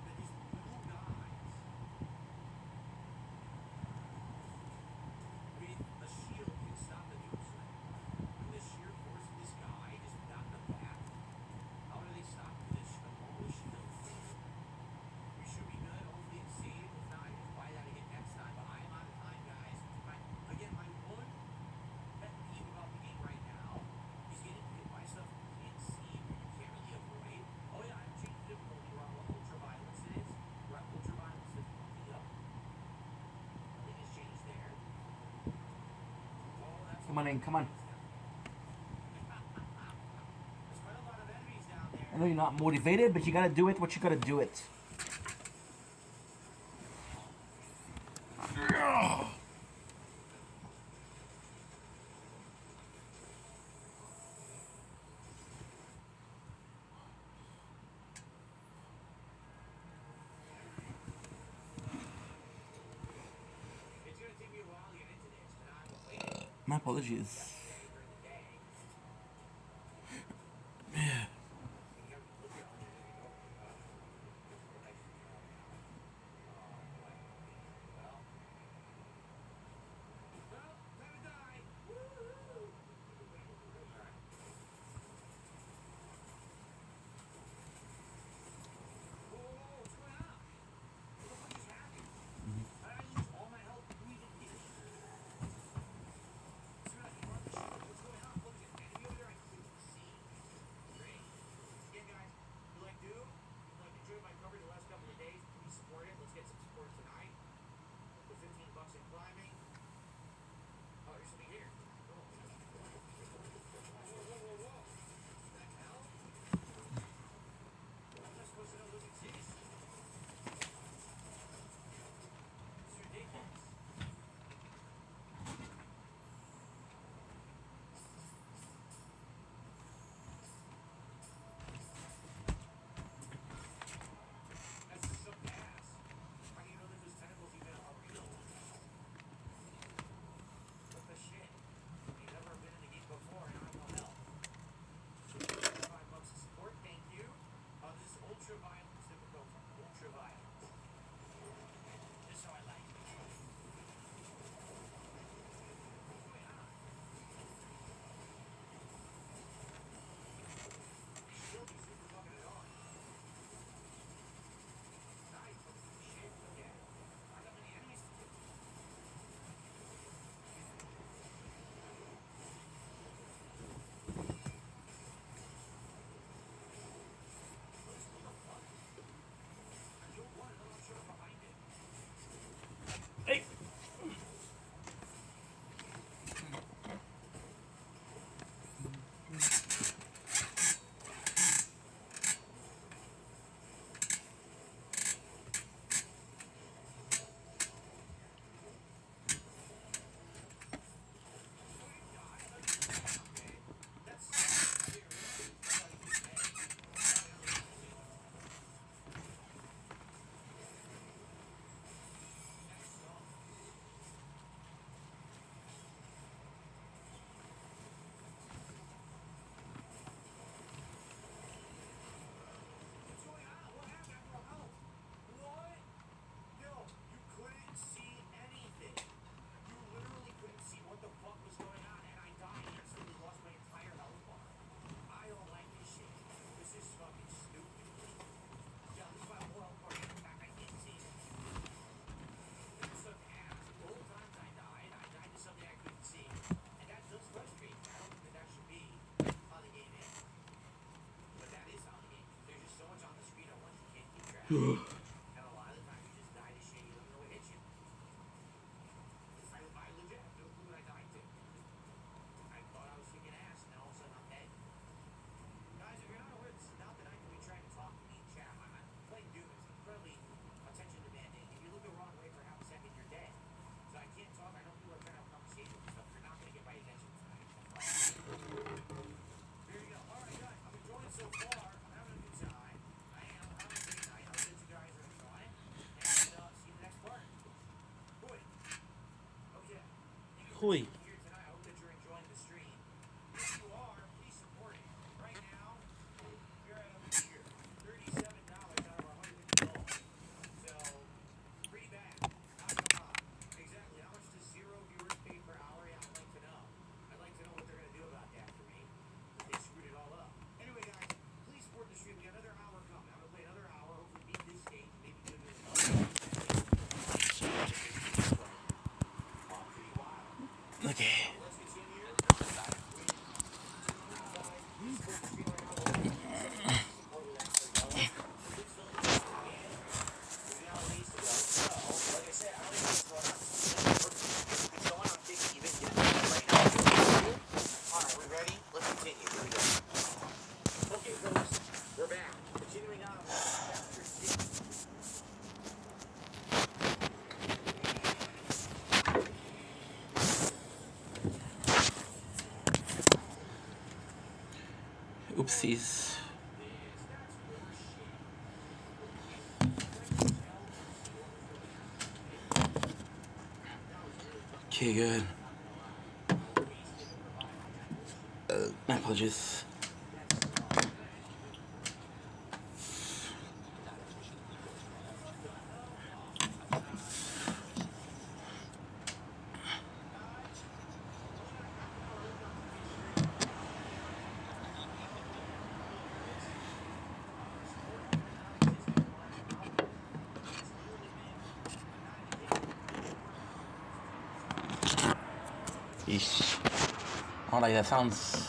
That these blue guys with a shield can stop the doomsday. When the sheer force of this guy is not the back, how do they stop this a normal shield? We should be good. Hopefully it's saved. If not, I can buy that again next time. But I am out of time, guys. Again, my one pet peeve about the game right now is getting hit by stuff you can't see or you can't really avoid. Oh yeah, I've changed the difficulty. We're on what ultraviolence it is. We're at ultraviolence difficulty. Yep. Nothing has changed there. Oh, that's Come on in, come on. There's quite a lot of enemies down there. I know you're not motivated, but you gotta do it what you gotta do it. It's gonna take me a while to get into this, but I'm waiting. My apologies. During the day. Well, time to die. Woo-hoo. Alright. Whoa, what's going on? What the fuck just happened? How did I lose all my health? Who even did it? Let's see what I can run this And a lot of the time you just die to shit, you don't know what hit you. I legit, no clue what I died to. I thought I was kicking ass, and then all of a sudden I'm dead. Guys, if you're not aware, this is not the night to be trying to talk to me in chat. I'm playing Doom. It's incredibly attention demanding. If you look the wrong way for half a second, you're dead. So I can't talk. I know people are trying to have conversations and stuff. You're not going to get my attention tonight. There you go. All right, guys. I'm enjoying so far. I'm having a good time. I am. I'm having a great night. I hope that you guys are enjoying. And see you in the next part. Boy. Okay. Thank you for Hui. being here tonight. I hope that you're enjoying the stream. If you are, please support it. Right now, you're at a meager $37 out of our $150. So, pretty bad. Not gonna lie. Exactly. How much does 0 viewers pay per hour? Yeah, I'd like to know. I'd like to know what they're gonna do about that for me. If they screwed it all up. Anyway, guys, please support the stream. We got another hour coming. I'm gonna play another hour. Hopefully beat this stage. Maybe do another pretty wild. Okay. Let's continue. Please support the stream right now. Support with that. There we go. We're still in the game. We got a ways to go. So, like I said, I don't think it's going on. It's going on big even. Get it right now. Alright, we ready? Let's continue. Here we go. Okay, folks. We're back. Continuing on with chapter 6. Oopsies. Okay, good. My apologies. Yeesh. Alright, that sounds